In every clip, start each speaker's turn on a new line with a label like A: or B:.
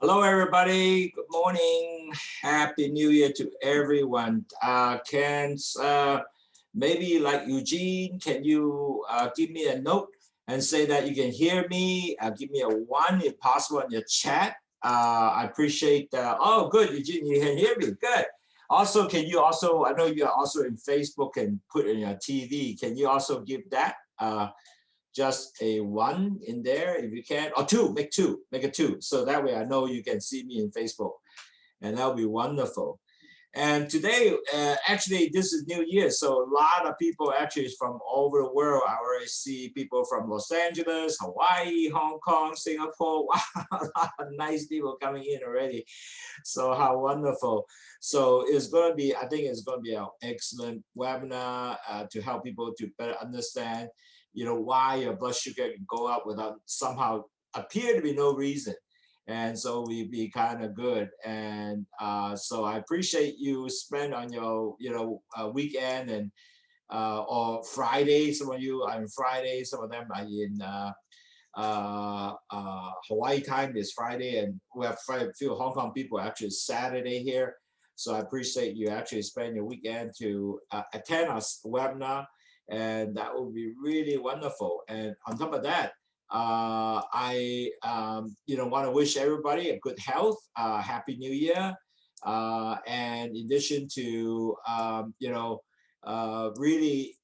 A: Hello, everybody. Good morning. Happy New Year to everyone. Maybe like Eugene, can you give me a note and say that you can hear me? Give me a 1 if possible in your chat. I appreciate oh, good, Eugene, you can hear me. Good. Also, can you also, I know you're also in Facebook and put in your TV. Can you also give that? Just a 1 in there if you can, or 2, make it 2. So that way I know you can see me in Facebook, and that'll be wonderful. And today, actually, this is New Year, so a lot of people actually from all over the world. I already see people from Los Angeles, Hawaii, Hong Kong, Singapore. Wow, a lot of nice people coming in already. So how wonderful. So it's going to be, I think it's going to be an excellent webinar to help people to better understand, why your blood sugar can go up without somehow appear to be no reason. And so we be kind of good. And so I appreciate you spend on your, weekend and or Friday. Some of you are on Friday, some of them are in Hawaii time is Friday, and we have a few Hong Kong people actually Saturday here. So I appreciate you actually spend your weekend to attend our webinar, and that would be really wonderful. And on top of that, I want to wish everybody a good health, happy New Year, and in addition to really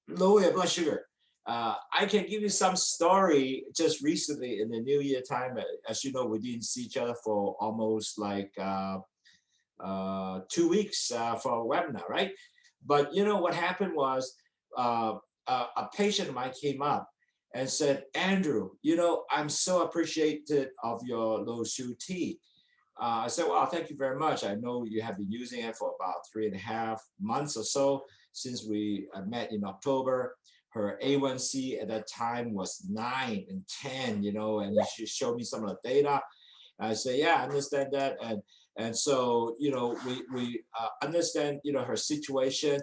A: lower your blood sugar. I can give you some story just recently in the New Year time. As you know, we didn't see each other for almost like 2 weeks for a webinar, right? But what happened was a patient of mine came up and said, Andrew, I'm so appreciative of your Lowsutea. I said, well, thank you very much. I know you have been using it for about 3.5 months or so since we met in October. Her A1C at that time was 9 and 10, and she showed me some of the data. I said, yeah, I understand that. And so, we understand, her situation.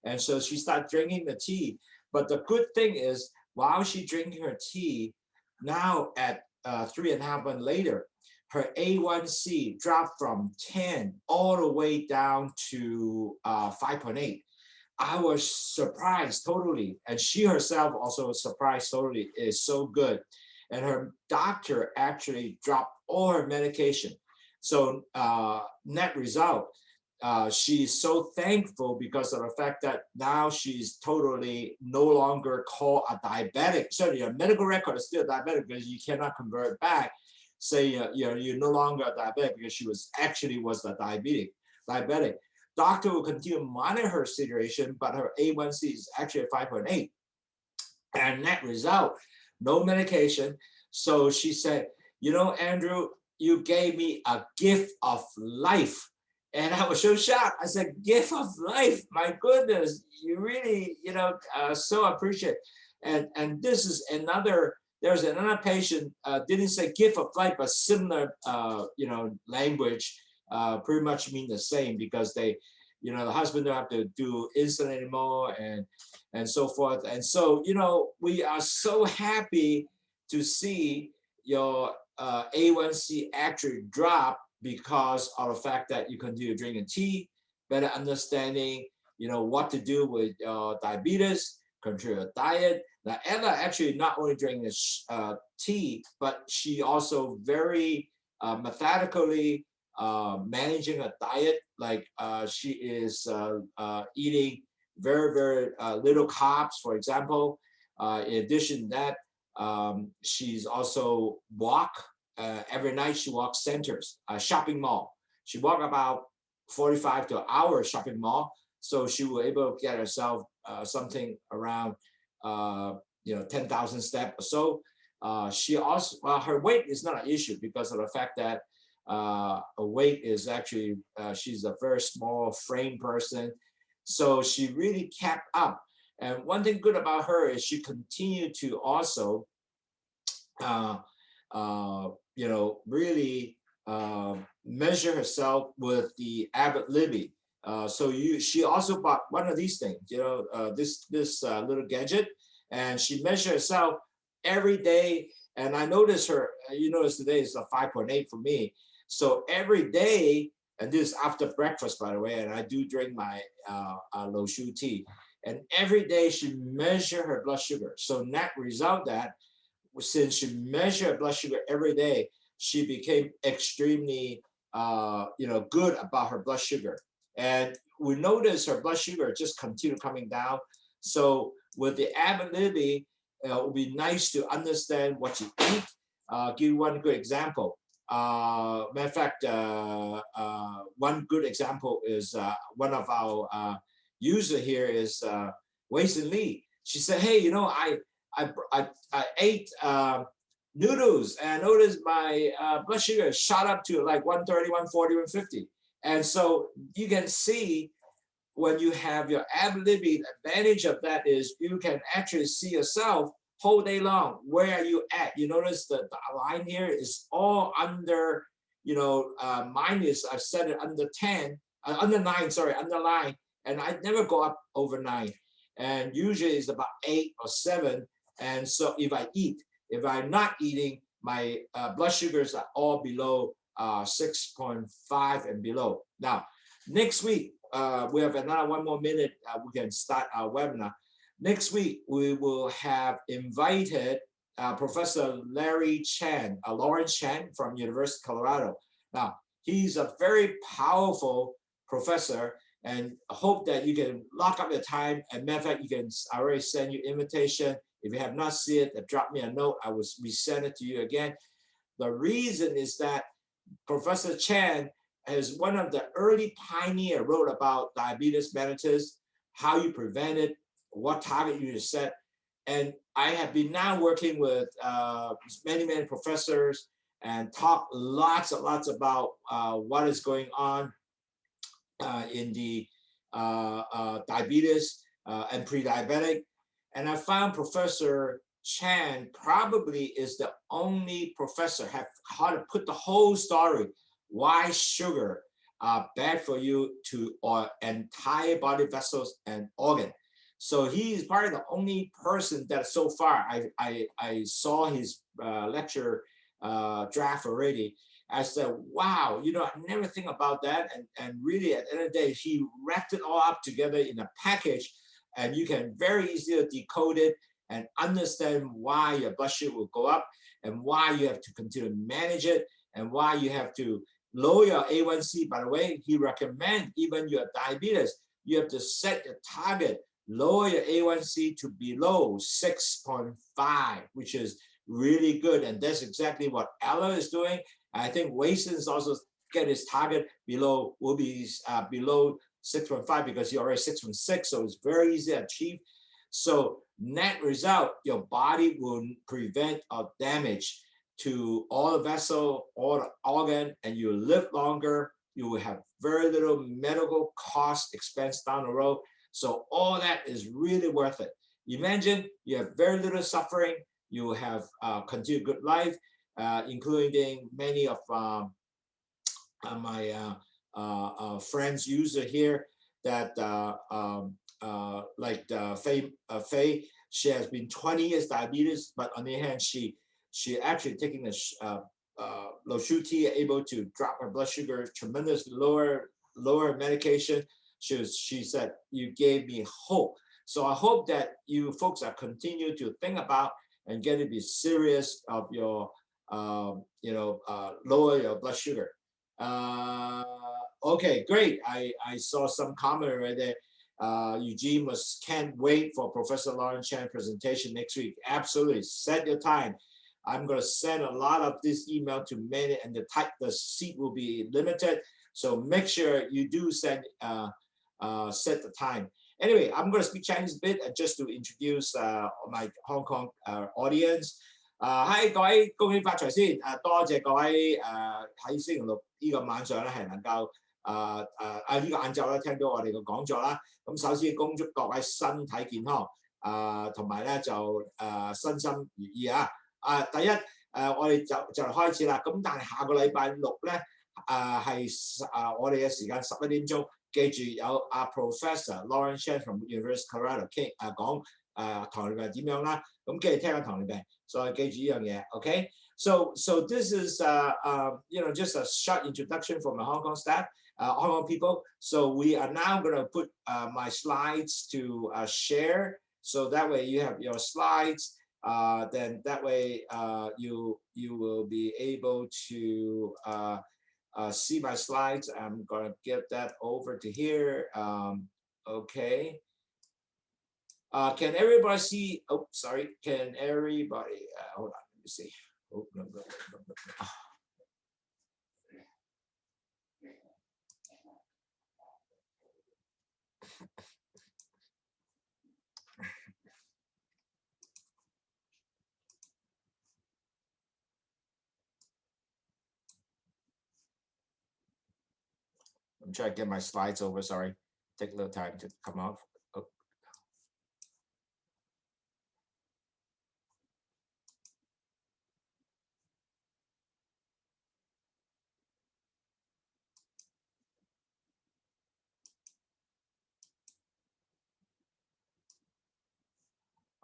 A: And so she started drinking the tea. But the good thing is, while she's drinking her tea, now at 3.5 months later, her A1C dropped from 10 all the way down to 5.8. I was surprised totally. And she herself also was surprised totally. It's so good. And her doctor actually dropped all her medication. So net result, she's so thankful because of the fact that now she's totally no longer called a diabetic. Certainly your medical record is still diabetic because you cannot convert it back. Say you're no longer a diabetic because she was a diabetic. Doctor will continue to monitor her situation, but her A1C is actually at 5.8. And net result, no medication. So she said, Andrew, you gave me a gift of life. And I was so shocked. I said, gift of life, my goodness, you really, so appreciate. And this is there's another patient, didn't say gift of life, but similar, language, pretty much mean the same because they, the husband don't have to do insulin anymore and so forth. And so, we are so happy to see your A1C actually drop because of the fact that you continue drinking tea, better understanding, what to do with diabetes, control your diet. Now, Ella actually not only drinking tea, but she also very methodically managing her diet. Like she is eating very, very little carbs, for example. In addition to that, she's also every night she walks centers, shopping mall. She walked about 45 to an hour shopping mall. So she was able to get herself something around 10,000 steps or so. She also, her weight is not an issue because of the fact that her weight is actually, she's a very small frame person. So she really kept up. And one thing good about her is she continued to also really measure herself with the Abbott Libby. She also bought one of these things, this little gadget, and she measured herself every day And I noticed her, you notice today is a 5.8 for me. So every day, and this is after breakfast, by the way, and I do drink my Lowsutea. And every day she measure her blood sugar. So net result that since she measured blood sugar every day, she became extremely, good about her blood sugar. And we noticed her blood sugar just continue coming down. So with the ability, it would be nice to understand what you eat. Give you one good example. Matter of fact, one good example is one of our user here is Wei-Sin Lee. She said, hey, I ate noodles and I noticed my blood sugar shot up to like 130, 140, 150. And so you can see when you have your ability, the advantage of that is you can actually see yourself whole day long. Where are you at? You notice the line here is all under, mine is, I've set it under 10, under 9, sorry, under 9. And I never go up over 9. And usually it's about 8 or 7. And so if I eat, if I'm not eating, my blood sugars are all below 6.5 and below. Now, next week, we have another 1 more minute. We can start our webinar. Next week, we will have invited Professor Lawrence Chan from University of Colorado. Now, he's a very powerful professor, and I hope that you can lock up your time. And matter of fact, you can already send you invitation. If you have not seen it, drop me a note. I will resend it to you again. The reason is that Professor Chan is one of the early pioneers, wrote about diabetes mellitus, how you prevent it, what target you set. And I have been now working with many professors and talk lots about what is going on in the diabetes and pre-diabetic. And I found Professor Chan probably is the only professor have how to put the whole story, why sugar are bad for you to our entire body vessels and organ. So he is probably the only person that so far I saw his lecture draft already. I said, wow, I never think about that. And really at the end of the day, he wrapped it all up together in a package, and you can very easily decode it and understand why your blood sugar will go up and why you have to continue to manage it and why you have to lower your A1C. By the way, he recommends even your diabetes, you have to set your target, lower your A1C to below 6.5, which is really good. And that's exactly what Ella is doing. I think Wei-Sin is also get his target below, will be below 6.5 because you're already 6.6, so it's very easy to achieve. So net result, your body will prevent damage to all the vessel, all the organ, and you live longer. You will have very little medical cost expense down the road. So all that is really worth it. Imagine you have very little suffering. You will have continued good life, including many of my friends user here that like Faye, she has been 20 years diabetes, but on the other hand, she actually taking the Lowsutea, able to drop her blood sugar, tremendous lower medication. She said, you gave me hope. So I hope that you folks are continue to think about and get to be serious of your, lower your blood sugar. Okay, great. I saw some comment right there. Eugene can't wait for Professor Lawrence Chan presentation next week. Absolutely, set your time. I'm going to send a lot of this email to many, and the seat will be limited. So make sure you do set the time. Anyway, I'm going to speak Chinese a bit just to introduce my Hong Kong audience. Hi 各位，恭喜發財先！多謝各位喺星期六呢個晚上咧係能夠呢個晏晝咧聽到我哋嘅講座啦。咁首先恭祝各位身體健康，同埋咧就身心如意啊！第一我哋就嚟開始啦。咁但係下個禮拜六咧係我哋嘅時間11點鐘，記住有Professor Lawrence Chan from University of Colorado 講糖尿病點樣啦，咁記住聽下糖尿病，所以記住呢樣嘢 ，OK？ So this is just a short introduction from the Hong Kong staff, Hong Kong people. So we are now going to put my slides to share, so that way you have your slides. Then that way you will be able to see my slides. I'm going to get that over to here. Okay. Can everybody see? Oh, sorry. Can everybody? Hold on. Let me see. Oh, no. I'm trying to get my slides over. Sorry. Take a little time to come off. Oh.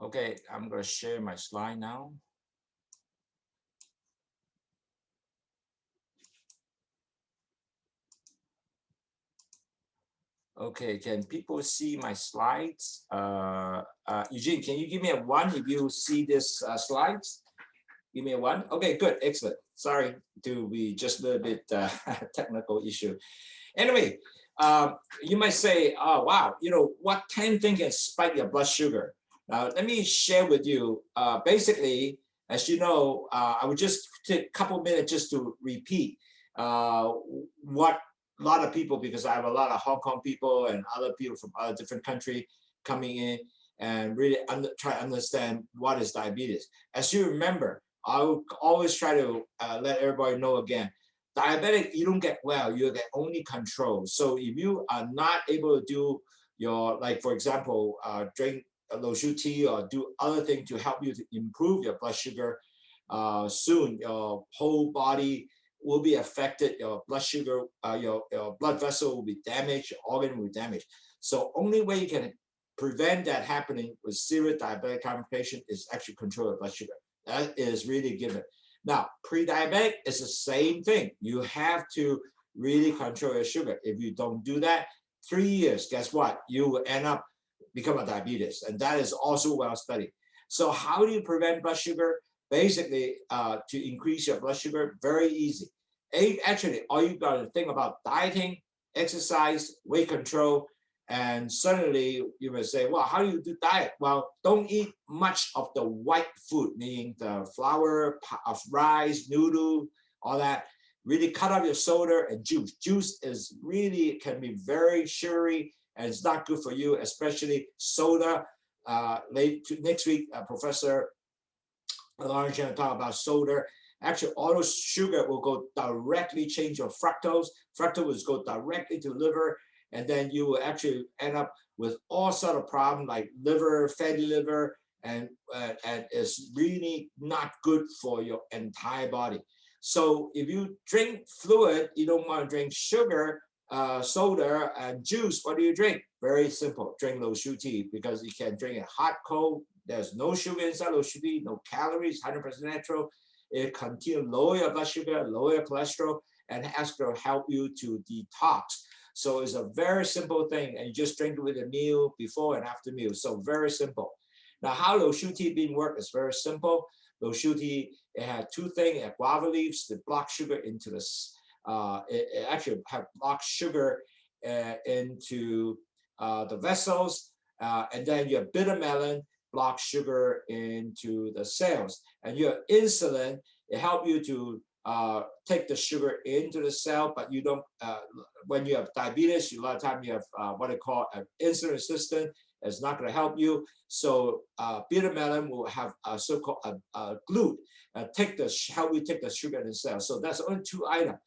A: Okay, I'm going to share my slide now. Okay, can people see my slides? Eugene, can you give me a 1 if you see this slides? Give me a 1. Okay, good, excellent. Sorry to be just a little bit technical issue. Anyway, you might say, oh, wow, what 10 things can spike your blood sugar? Now, let me share with you, basically, as you know, I would just take a couple minutes just to repeat what a lot of people, because I have a lot of Hong Kong people and other people from other different countries coming in and really try to understand what is diabetes. As you remember, I would always try to let everybody know again, diabetic, you don't get well, you get only control. So if you are not able to do your, like for example, drink Lowsutea or do other things to help you to improve your blood sugar, soon your whole body will be affected, your blood sugar, your blood vessel will be damaged, your organ will be damaged. So only way you can prevent that happening with serious diabetic complication is actually control your blood sugar. That is really given. Now, pre-diabetic is the same thing. You have to really control your sugar. If you don't do that, 3 years, guess what? You will end up become a diabetes, and that is also well studied. So how do you prevent blood sugar? Basically, to increase your blood sugar, very easy. Actually, all you got to think about dieting, exercise, weight control, and suddenly you may say, well, how do you do diet? Well, don't eat much of the white food, meaning the flour, of rice, noodle, all that. Really cut out your soda and juice. Juice is really can be very sugary and it's not good for you, especially soda. Next week, Professor Lawrence is going to talk about soda. Actually, all those sugar will go directly change your fructose. Fructose will go directly to liver, and then you will actually end up with all sort of problems like liver, fatty liver, and it's really not good for your entire body. So if you drink fluid, you don't want to drink sugar, soda, and juice. What do you drink? Very simple. Drink Lowsutea, because you can drink it hot, cold. There's no sugar inside Lowsutea, no calories, 100% natural. It continues to lower your blood sugar, lower your cholesterol, and has to help you to detox. So it's a very simple thing, and you just drink it with a meal, before and after meal. So very simple. Now, how Lowsutea being worked is very simple. Lowsutea, it had 2 things: it guava leaves that block sugar into this. It actually have blocked sugar into the vessels, and then your bitter melon block sugar into the cells, and your insulin, it helps you to take the sugar into the cell, but you don't, when you have diabetes, a lot of times you have what they call an insulin resistance. It's not going to help you. So bitter melon will have a so-called glute, help you take the sugar in the cell. So that's only 2 items,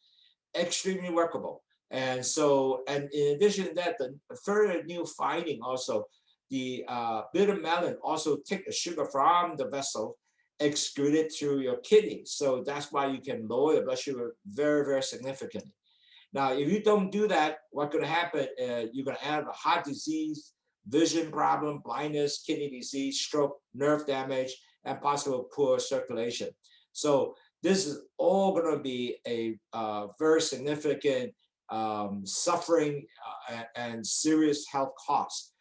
A: extremely workable. And so, and in addition to that, the further new finding also, the bitter melon also take the sugar from the vessel, excrete it through your kidney. So that's why you can lower your blood sugar very, very significantly. Now, if you don't do that, what's going to happen? You're going to have a heart disease, vision problem, blindness, kidney disease, stroke, nerve damage, and possible poor circulation. So this is all going to be a very significant suffering and serious health costs.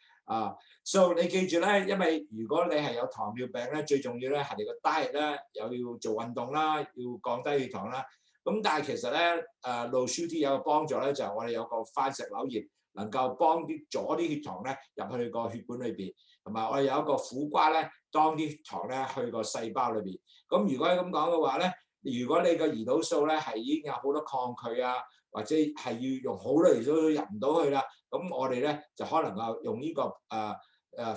A: So 你記住咧，因為如果你係有糖尿病咧，最重要咧係你個 diet 咧，又要做運動啦，要降低血糖啦。咁但係其實咧，Lowsutea 有個幫助咧，就係我哋有個番石榴葉，能夠幫阻啲血糖咧入去個血管裏邊，同埋我哋有一個苦瓜咧，當啲血糖咧去個細胞裏邊。咁如果咁講嘅話咧，如果你個胰島素咧係已經有好多抗拒啊，或者係要用好多胰島素入唔到去啦，咁我哋咧就可能夠用呢個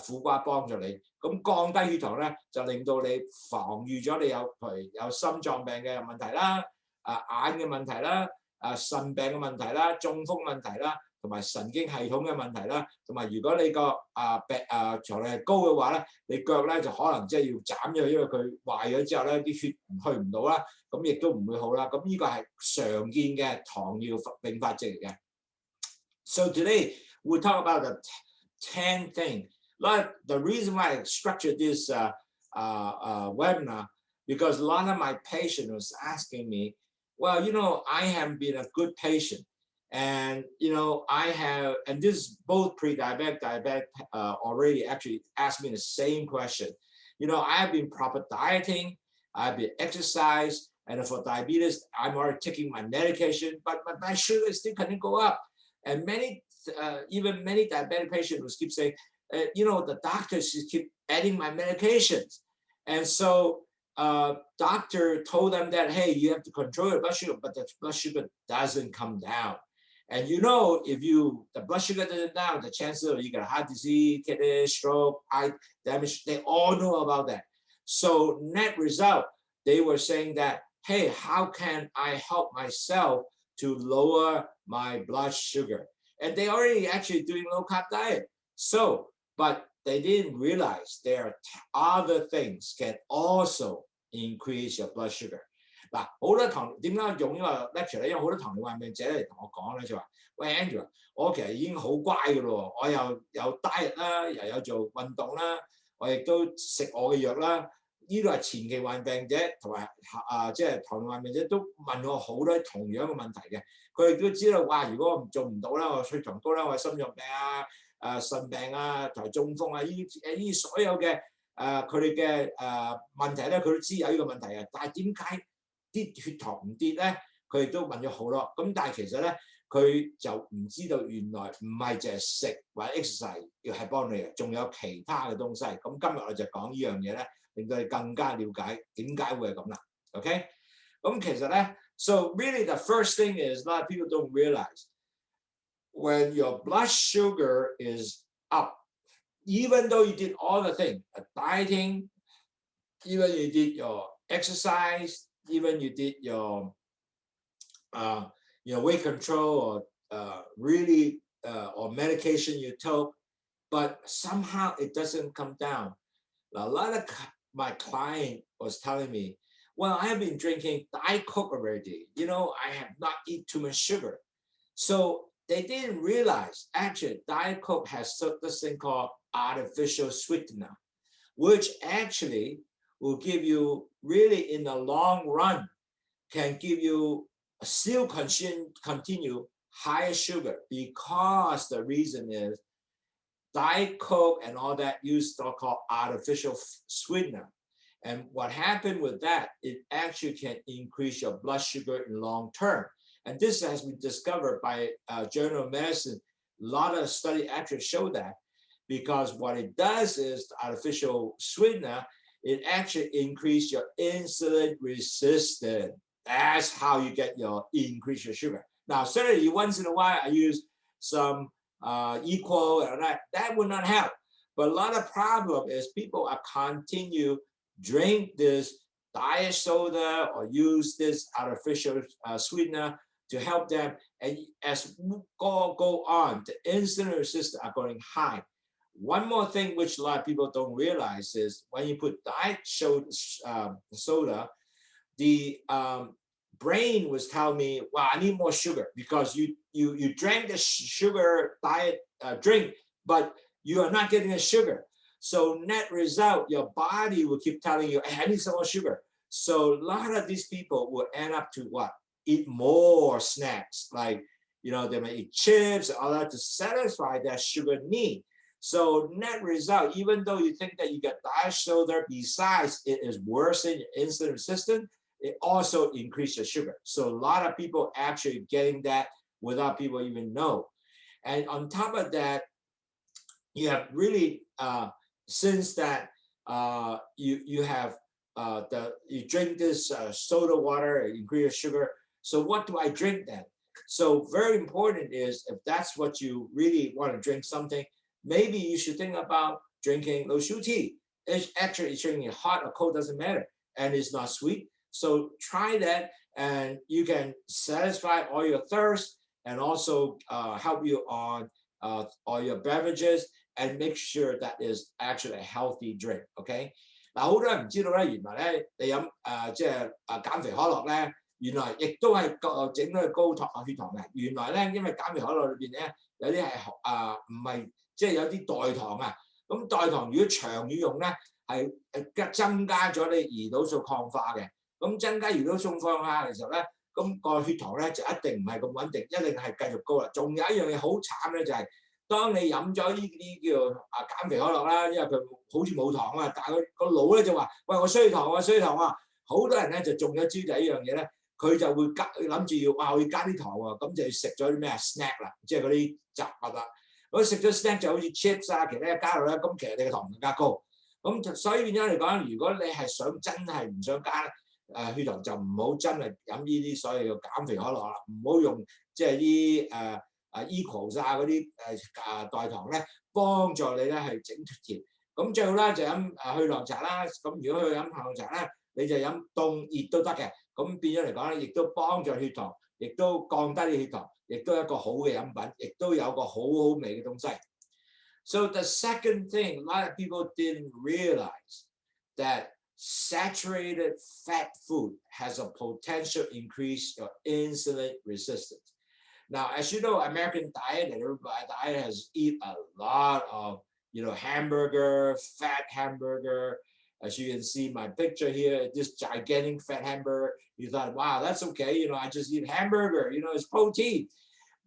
A: 苦瓜幫助你，咁降低血糖咧就令到你防禦咗你有譬如有心臟病嘅問題啦、眼嘅問題啦、腎病嘅問題啦、中風問題啦，同埋神經系統嘅問題啦，同埋如果你個長量係高嘅話咧，你腳咧就可能即係要斬咗，因為佢壞咗之後咧啲血去唔到啦，咁亦都唔會好啦。咁呢個係常見嘅糖尿併發症嚟嘅。So today we talk about the 10 things. Like the reason why I structured this webinar, because a lot of my patients was asking me, well, you know, I have been a good patient, and you know, I have, and this both pre-diabetic, diabetic already actually asked me the same question. You know, I have been proper dieting, I've been exercise, and for diabetes, I'm already taking my medication, but my sugar still couldn't go up. And even many diabetic patients will keep saying, you know, the doctors just keep adding my medications. And so doctor told them that, hey, you have to control your blood sugar, but the blood sugar doesn't come down. And you know, if the blood sugar doesn't down, the chances of you get heart disease, kidney, stroke, eye damage, they all know about that. So net result, they were saying that, hey, how can I help myself to lower my blood sugar? And they already actually doing low carb diet. So, but they didn't realize there are other things can also increase your blood sugar. 嗱，好多點解用呢個 lecture 咧？因為好多糖尿病者嚟同我講咧，就話：喂 Andrew， 我其實已經好乖嘅咯，我又有 diet 啦，又有做運動啦，我亦都食我嘅藥啦。呢度係前期患病者同埋即係糖尿患病者都問我好多同樣嘅問題嘅，佢哋都知道哇！如果我做唔到啦，我血糖高啦，我心臟病腎病同埋中風呢啲所有嘅佢哋嘅問題咧，佢都知有呢個問題嘅。但係點解啲血糖唔跌咧？佢哋都問咗好多。咁但係其實咧，佢就唔知道原來唔係淨係食或者 exercise 要係幫你嘅，仲有其他嘅東西。咁今日我就講呢樣嘢咧，令到你更加了解點解會係咁啦。OK， 咁其實咧 ，so really the first thing is a lot of people don't realize when your blood sugar is up, even though you did all the things, dieting, even you did your exercise, even you did your weight control or or medication you took, but somehow it doesn't come down. Now, a lot of my client was telling me, well, I have been drinking Diet Coke already. You know, I have not eaten too much sugar. So they didn't realize actually Diet Coke has this thing called artificial sweetener, which actually will give you really in the long run can give you still continue higher sugar, because the reason is Diet Coke and all that use so-called artificial sweetener. And what happened with that, it actually can increase your blood sugar in long term. And this has been discovered by Journal of Medicine. A lot of studies actually show that, because what it does is the artificial sweetener, it actually increases your insulin resistance. That's how you get your increase your sugar. Now, certainly once in a while, I use some equal and that would not help. But a lot of problem is people are continue drink this diet soda or use this artificial sweetener to help them. And as go on, the insulin resistance are going high. One more thing which a lot of people don't realize is when you put diet soda, the brain was telling me, well, I need more sugar, because you drank the sugar diet drink, but you are not getting the sugar. So net result, your body will keep telling you, hey, I need some more sugar. So a lot of these people will end up to what? Eat more snacks, like, you know, they may eat chips and all that to satisfy that sugar need. So net result, even though you think that you get diet shoulder, besides it is worsening your insulin resistance, it also increases sugar. So a lot of people actually getting that without people even know. And on top of that, you have really, since that you drink this soda water, increase sugar. So what do I drink then? So very important is, if that's what you really want to drink something, maybe you should think about drinking Lowsutea. It's actually drinking hot or cold, doesn't matter, and it's not sweet. So try that, and you can satisfy all your thirst, and also help you on all your beverages, and make sure that is actually a healthy drink. Okay. 嗱，好多人唔知道咧，原來咧你飲即係減肥可樂咧，原來亦都係整咗高糖血糖嘅。原來咧，因為減肥可樂裏邊咧有啲係唔係即係有啲代糖啊。咁代糖如果長遠用咧，係增加咗你胰島素抗化嘅。咁增加胰島素抗化嘅時候咧，咁個血糖咧就一定唔係咁穩定，一定係繼續高啦。仲有一樣嘢好慘咧，就係當你飲咗呢啲叫減肥可樂啦，因為佢好似冇糖啊，但係佢個腦咧就話：喂，我需要糖啊，需要糖啊！好多人咧就中咗招就係呢樣嘢咧，佢就會諗住要我要加啲糖喎，咁就要食咗啲咩 snack 啦，即係嗰啲雜物啦。咁食咗 snack 就好似 chips 啊，其他加落咧，咁其實你嘅糖更加高。咁所以變咗嚟講，如果你係真係唔想加血糖，就唔好真係飲呢啲所謂嘅減肥可樂啦，唔好用即係啲equals 嗰啲代糖咧，幫助你咧係整脱甜。咁最好啦就飲去糖茶啦。咁如果去飲去糖茶咧，你就飲凍熱都得嘅。咁變咗嚟講咧，亦都幫助血糖，亦都降低啲血糖，亦都係一個好嘅飲品，亦都有個好味嘅東西。So the second thing, a lot of people didn't realize that saturated fat food has a potential increase your insulin resistance. Now, as you know, American diet and everybody diet has eat a lot of, hamburger, fat hamburger. As you can see my picture here, this gigantic fat hamburger. You thought, wow, that's okay. I just eat hamburger, it's protein.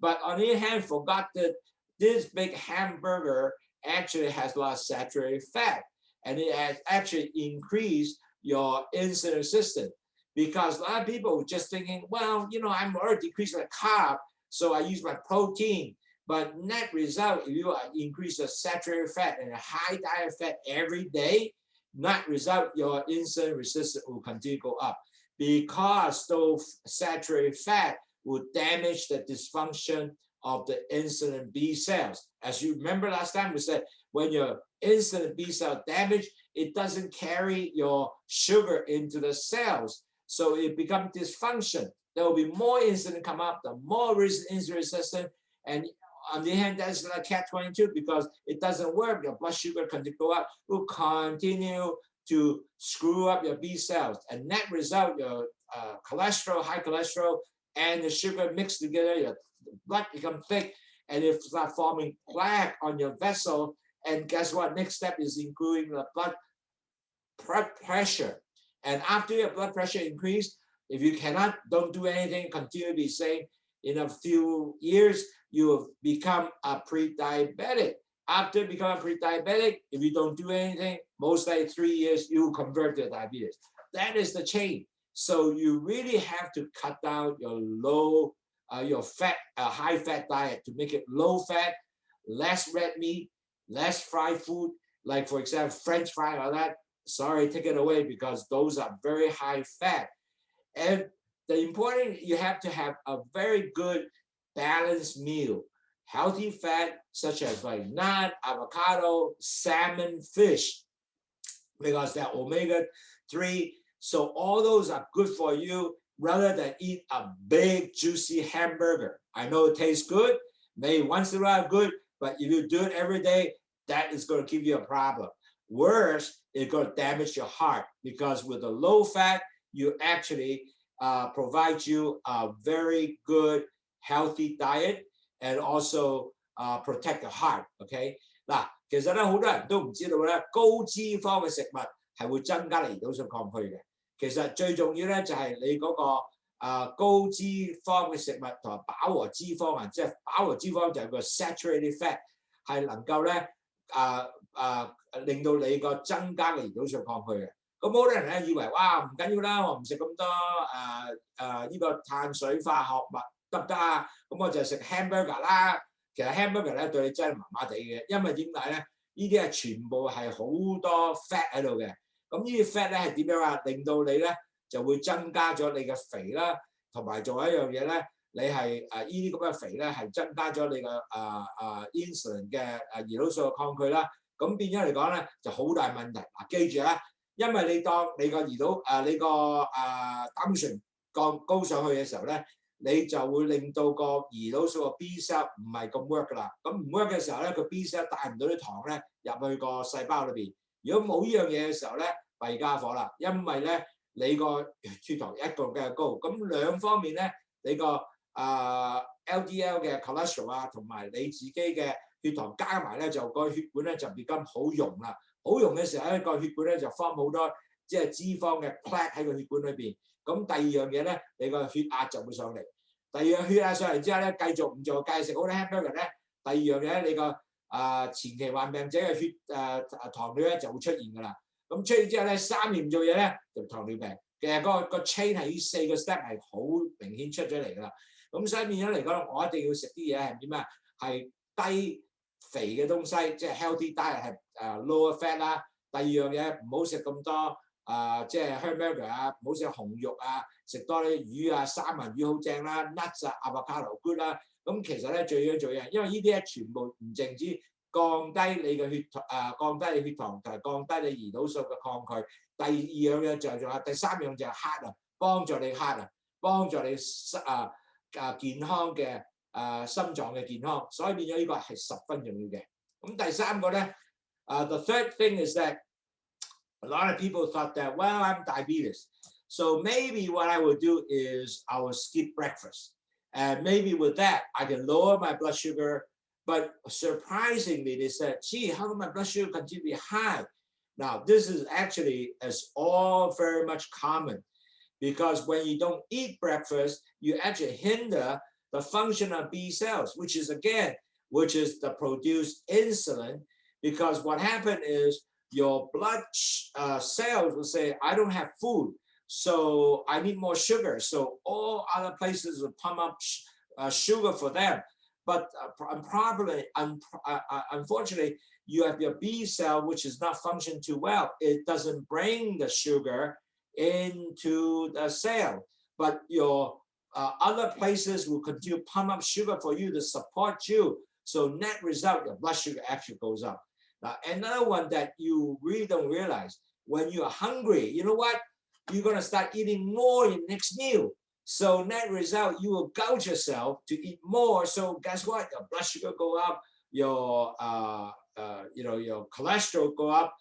A: But on the other hand, forgot that this big hamburger actually has a lot of saturated fat. And it has actually increased your insulin resistance. Because a lot of people were just thinking, well, I'm already decreasing the carb, so I use my protein. But net result, if you increase the saturated fat and a high diet fat every day, net result, your insulin resistance will continue to go up. Because those saturated fat will damage the dysfunction of the insulin B cells. As you remember last time, we said when your insulin B cell damaged, it doesn't carry your sugar into the cells. So it becomes dysfunction. There will be more insulin come up, the more insulin resistant. And on the other hand, that's like catch-22 because it doesn't work. Your blood sugar continue to go up, will continue to screw up your B cells. And net result, your cholesterol, high cholesterol, and the sugar mixed together, your blood become thick, and it start forming plaque on your vessel. And guess what? Next step is including the blood pressure. And after your blood pressure increase, if you don't do anything, continue to be same, in a few years, you will become a pre-diabetic. After becoming pre-diabetic, if you don't do anything, most likely 3 years, you will convert to diabetes. That is the chain. So you really have to cut down your high fat diet to make it low fat, less red meat, less fried food, like for example, French fry or that. Sorry, take it away because those are very high fat. And the important, you have to have a very good balanced meal. Healthy fat, such as like nut, avocado, salmon, fish, because they're omega-3. So all those are good for you rather than eat a big, juicy hamburger. I know it tastes good, maybe once in a while good, but if you do it every day, that is going to give you a problem. Worse, it's going to damage your heart because with the low fat, you actually provide you a very good, healthy diet and also protect the heart. Okay. 嗱，其實咧好多人都唔知道咧，高脂肪嘅食物係會增加你胰島素抗拒嘅。其實最重要咧就係你嗰個高脂肪嘅食物同埋飽和脂肪啊，即係飽和脂肪就係個 saturated fat， 係能夠咧令到你個增加嘅胰島素抗拒嘅。咁好多人咧以為哇唔緊要啦，我唔食咁多呢個碳水化合物得唔得啊？咁我就食 hamburger 啦。其實 hamburger 咧對你真係麻麻地嘅，因為點解咧？呢啲係全部係好多 fat 喺度嘅。咁呢啲 fat 咧係點樣啊？令到你咧就會增加咗你嘅肥啦，同埋仲有一樣嘢咧，你係呢啲咁嘅肥咧係增加咗你嘅insulin 嘅胰島素嘅抗拒啦。咁變咗嚟講咧就好大問題。嗱，記住啦，因為你當你個胰島你個膽固醇降高上去嘅時候咧，你就會令到個胰島素嘅 B cell 唔係咁 work 噶啦。咁唔 work 嘅時候咧，個 B cell 帶唔到啲糖咧入去個細胞裏邊。如果冇呢樣嘢嘅時候咧，弊家伙啦，因為咧你個血糖一個嘅高，咁兩方面咧，你個LDL 嘅 cholesterol 啊，同埋你自己嘅血糖加埋咧，就個血管咧就變咁好溶啦。好溶嘅時候咧，個血管咧就form好多即係脂肪嘅 plaque 喺個血管裏邊。咁第二樣嘢咧，你個血壓就會上嚟。第二樣血壓上嚟之後咧，繼續唔做，繼續食好多 hamburger 咧。第二樣嘢咧，你個前期患病者嘅血糖尿咧就會出現㗎啦。咁出現之後咧，3年唔做嘢咧就糖尿病。其實個 chain 係呢4個 step 係好明顯出咗嚟㗎啦。咁所以變咗嚟講，我一定要食啲嘢係點啊？係低肥嘅東西，即係 healthy diet 係lower fat 啦。第二樣嘢唔好食咁多即係 hamburger 啊，唔好食紅肉啊，食多啲魚啊，三文魚好正啦 ，nuts 啊 ，avocado good 啦。咁其實咧最緊要做嘢，因為呢啲咧全部唔淨止降低你嘅降低你血糖同埋降低你胰島素嘅抗拒。第二樣嘢就係第三樣就係 heart 啊，幫助你 heart 啊，幫助你健康嘅心臟嘅健康。所以變咗呢個係十分重要嘅。咁第三個咧，the third thing is that a lot of people thought that, well, I'm diabetes. So maybe what I would do is I will skip breakfast. And maybe with that, I can lower my blood sugar. But surprisingly, they said, gee, how come my blood sugar continue to be high? Now, this is all very much common because when you don't eat breakfast, you actually hinder the function of B cells, which is the produced insulin. Because what happened is your blood cells will say, I don't have food, so I need more sugar. So all other places will pump up sugar for them. But unfortunately, you have your B cell, which is not functioning too well. It doesn't bring the sugar into the cell. But your other places will continue to pump up sugar for you to support you. So net result, your blood sugar actually goes up. Now, another one that you really don't realize, when you're hungry, you know what? You're going to start eating more in the next meal. So net result, you will gouge yourself to eat more. So guess what? Your blood sugar go up, your your cholesterol go up,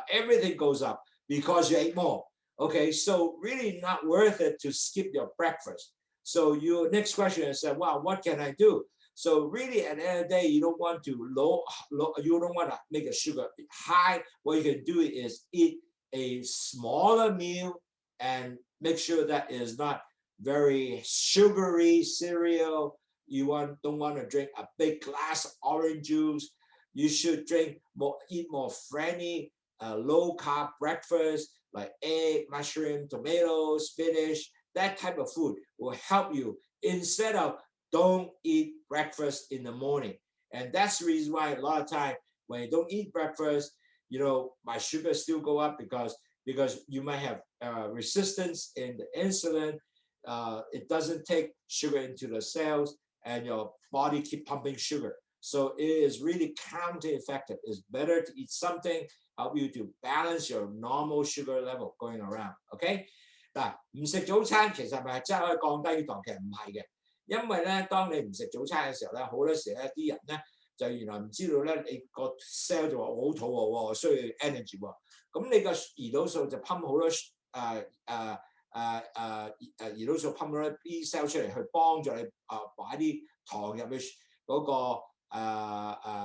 A: everything goes up because you ate more. Okay, so really not worth it to skip your breakfast. So your next question is, wow, what can I do? So really, at the end of the day, you don't want to you don't want to make the sugar high. What you can do is eat a smaller meal and make sure that it is not very sugary cereal. You don't want to drink a big glass of orange juice. You should eat more friendly, low carb breakfast like egg, mushroom, tomato, spinach. That type of food will help you instead of don't eat breakfast in the morning. And that's the reason why a lot of time when you don't eat breakfast, my sugar still go up because you might have resistance in the insulin. It doesn't take sugar into the cells and your body keep pumping sugar. So it is really counter-effective. It's better to eat something, help you to balance your normal sugar level going around. Okay? 嗱，唔食早餐其實係咪真係可以降低血糖？其實唔係嘅。因為咧，當你唔食早餐嘅時候咧，好多時咧啲人咧就原來唔知道咧，你個 cell 就話我好肚餓喎，我需要 energy 喎。咁你個胰島素就噴好多胰島素噴好多 B cell 出嚟，去幫助你擺啲糖入去嗰個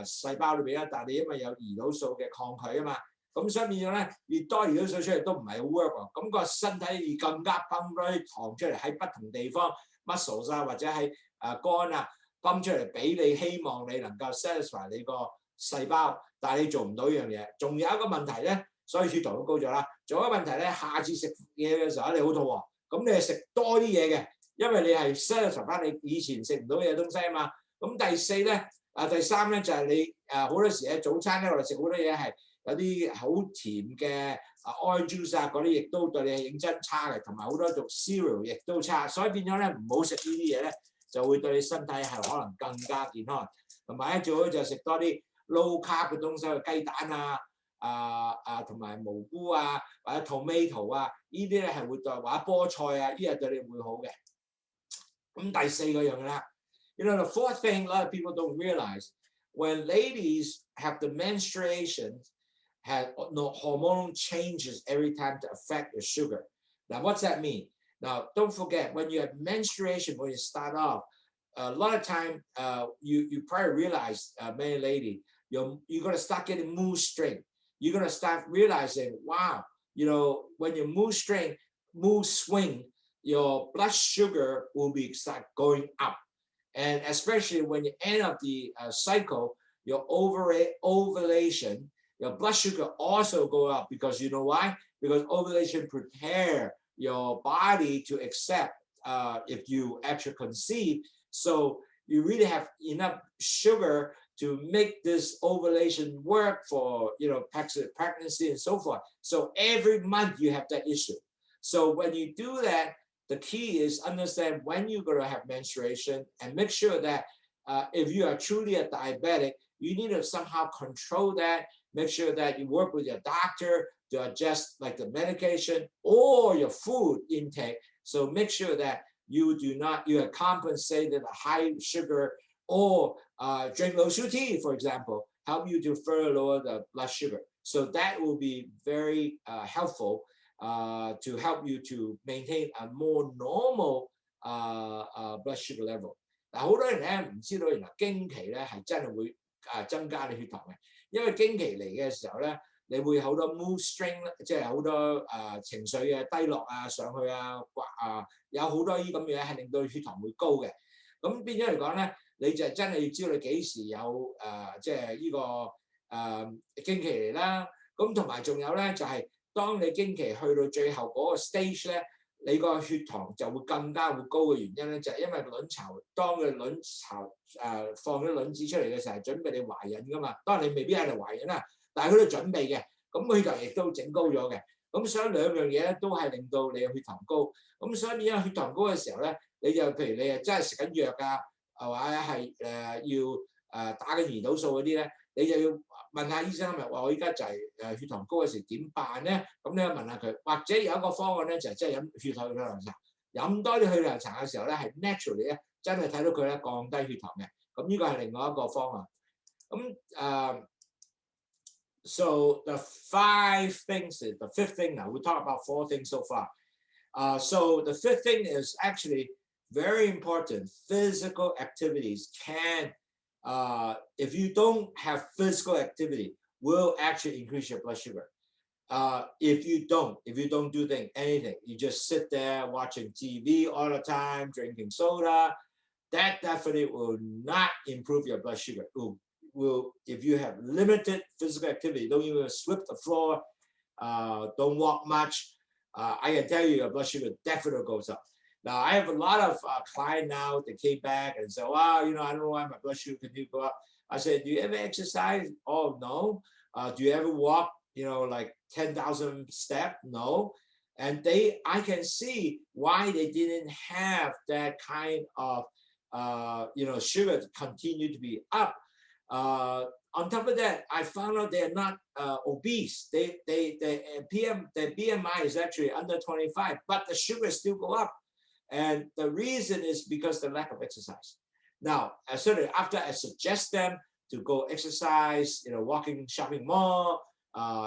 A: 細胞裏邊啦，但係你因為有胰島素嘅抗拒啊嘛，咁所以變咗咧越多胰島素出嚟都唔係好 work 喎，咁個身體要更加泵多啲糖出嚟喺不同地方 muscles 啊或者喺肝啊泵出嚟俾你，希望你能夠 satisfy 你個細胞，但係你做唔到呢樣嘢。仲有一個問題咧，所以血糖都高咗啦。仲有一個問題咧，下次食嘢嘅時候你好肚餓，咁你係食多啲嘢嘅，因為你係 satisfy 翻你以前食唔到嘅東西啊嘛。咁第四咧。第三咧就係你好多時喺早餐咧，我哋食好多嘢係有啲好甜嘅orange juice 啊，嗰啲亦都對你係認真差嘅，同埋好多做 cereal 亦都差，所以變咗咧唔好食呢啲嘢咧，就會對你身體係可能更加健康。同埋咧最好就食多啲 low carb 嘅東西，雞蛋啊同埋蘑菇啊或者 tomato 啊，呢啲咧係會對或者菠菜啊，呢啲係對你會好嘅。咁第四個樣嘅啦。You know, the fourth thing a lot of people don't realize, when ladies have the menstruation, have no hormonal changes every time to affect your sugar. Now, what's that mean? Now, don't forget, when you have menstruation, when you start off, a lot of time you probably realize, many ladies, you're going to start getting mood swing. You're going to start realizing, wow, you know, when your mood swing, your blood sugar will be start going up. And especially when you end up the cycle, your ovulation, your blood sugar also go up because you know why? Because ovulation prepare your body to accept if you actually conceive. So you really have enough sugar to make this ovulation work for, you know, pregnancy and so forth. So every month you have that issue. So when you do that, the key is understand when you're going to have menstruation and make sure that if you are truly a diabetic, you need to somehow control that. Make sure that you work with your doctor to adjust like the medication or your food intake. So make sure that you are compensated a high sugar or drink Lowsutea, for example, help you to further lower the blood sugar. So that will be very helpful. To help you to maintain a more normal blood sugar level。嗱，好多人咧唔知道原來經期咧係真係會增加你血糖嘅，因為經期嚟嘅時候咧，你會好多 mood swing， 即係好多情緒嘅低落啊、上去啊、有好多呢咁嘢係令到血糖會高嘅。咁變咗嚟講咧，你就真係要知道你幾時有即係呢個經期嚟啦。咁同埋仲有咧就係。當你經期去到最後嗰個 stage 咧，你個血糖就會更加會高嘅原因咧，就係因為卵巢當佢卵巢放咗卵子出嚟嘅時候，準備你懷孕噶嘛。當然你未必喺度懷孕啦，但係佢都準備嘅，咁血糖亦都整高咗嘅。咁所以兩樣嘢咧都係令到你嘅血糖高。咁所以因為血糖高嘅時候咧，你就譬如你係真係食緊藥啊，或者係要打緊胰島素嗰啲咧，你就要問下醫生，咪話我依家就係血糖高嘅時點辦咧？咁你又問下佢，或者有一個方案咧，就係真係飲血糖茶，飲多啲血糖茶嘅時候咧，係 naturally 咧真係睇到佢咧降低血糖嘅。咁呢個係另外一個方案。咁so the fifth thing now, we talk about 4 things so far. So the fifth thing is actually very important. Physical activities can if you don't have physical activity, will actually increase your blood sugar. If you don't do anything, you just sit there watching TV all the time, drinking soda, that definitely will not improve your blood sugar. Will if you have limited physical activity, don't even sweep the floor, don't walk much, I can tell you your blood sugar definitely goes up. Now, I have a lot of clients now that came back and said, wow, you know, I don't know why my blood sugar continue to go up. I said, do you ever exercise? Oh, no. Do you ever walk, you know, like 10,000 steps? No. And I can see why they didn't have that kind of, you know, sugar continue to be up. On top of that, I found out they're not obese. Their BMI is actually under 25, but the sugar still go up. And the reason is because the lack of exercise. Now, certainly after I suggest them to go exercise, you know, walking, shopping mall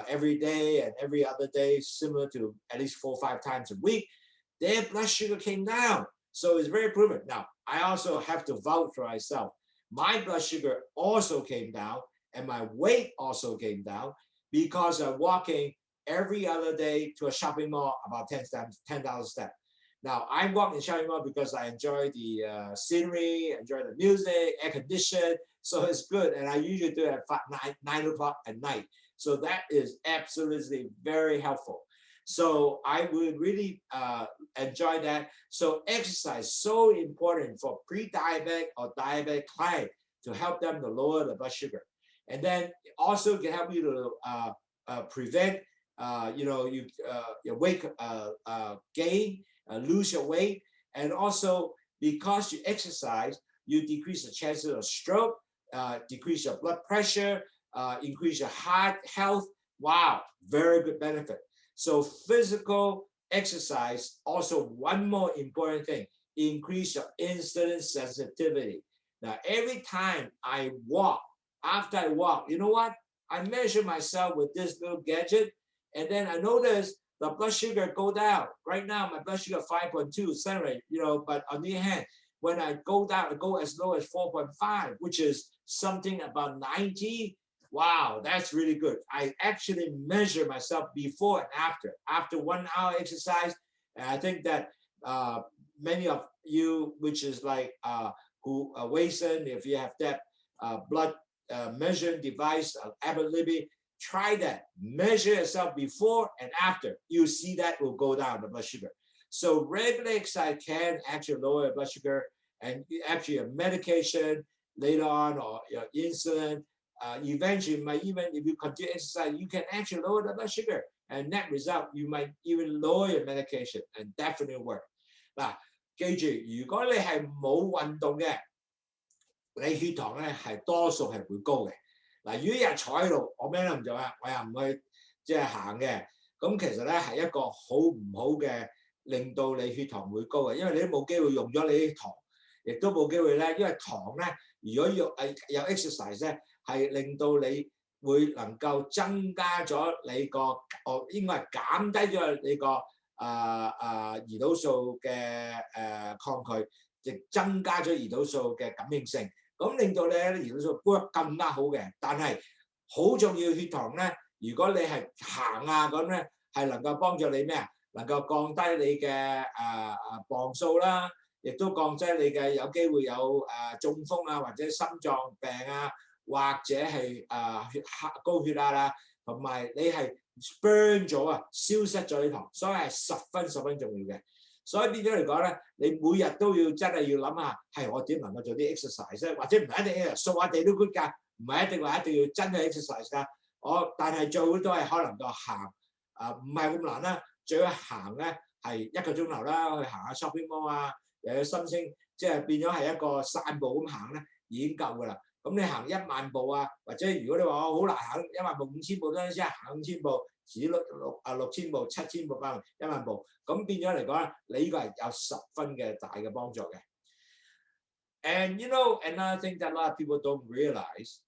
A: every day and every other day, similar to at least 4 or 5 times a week, their blood sugar came down. So it's very proven. Now, I also have to vouch for myself. my blood sugar also came down and my weight also came down because I'm walking every other day to a shopping mall about 10,000 steps. Now, I walk in shopping mall because I enjoy the scenery, enjoy the music, air conditioned, so it's good. And I usually do it at 9 o'clock at night. So that is absolutely very helpful. So I would really enjoy that. So exercise is so important for pre-diabetic or diabetic client to help them to lower the blood sugar. And then also can help you to prevent your weight gain, lose your weight. And also because you exercise, you decrease the chances of stroke, decrease your blood pressure, increase your heart health. Wow, very good benefit. So physical exercise, also one more important thing, increase your insulin sensitivity. Now, every time I walk, after I walk, you know what? I measure myself with this little gadget, and then I notice the blood sugar go down. Right now, my blood sugar 5.2 centigrade, but on the other hand, when I go down, I go as low as 4.5, which is something about 90. Wow, that's really good. I actually measure myself before and after 1 hour exercise. And I think that many of you, which is like who Wason, if you have that blood measuring device, Abbott Libby, try that. Measure yourself before and after. You see that will go down the blood sugar. So regular exercise can actually lower your blood sugar, and actually your medication later on or your insulin. Eventually, you might even, if you continue exercise, you can actually lower the blood sugar. And net result, you might even lower your medication and definitely work. 嗱，記住，如果你係冇運動嘅，你血糖咧係多數係會高嘅。嗱，如果日坐喺度，我咩都唔做啊，我又唔去即係行嘅，咁其實咧係一個好唔好嘅，令到你血糖會高嘅，因為你都冇機會用咗你啲糖，亦都冇機會咧，因為糖咧，如果有 exercise 咧。係令到你會能夠增加咗你個，應該係減低咗你個胰島素嘅抗拒，亦增加咗胰島素嘅感應性，咁令到你咧胰島素 work 更加好嘅。但係好重要血糖咧，如果你係行啊咁咧，係能夠幫助你咩啊？能夠降低你嘅磅數啦，亦都降低你嘅有機會有中風啊，或者心臟病啊。或者係高血壓啦，同埋你係 burn 咗啊，消失咗啲糖，所以係十分重要嘅。所以變咗嚟講咧，你每日都要真係要諗下，係我點能夠做啲 exercise 咧，或者唔係一定掃下地都 good 㗎，唔係一定話一定要真係 exercise 㗎。但係最好都係可能個行唔係咁難啦，最好行咧係1個鐘頭啦，去行下 shopping mall 啊，又有心星，即係變咗係一個散步咁行咧，已經夠㗎啦。咁你行1萬步啊，或者如果你話我好難行1萬步5000步嗰陣時，行5000步，至6000步、7000步、1萬步，咁變咗嚟講咧，你呢個係有十分嘅大嘅幫助嘅。And another thing that a lot of people don't realize,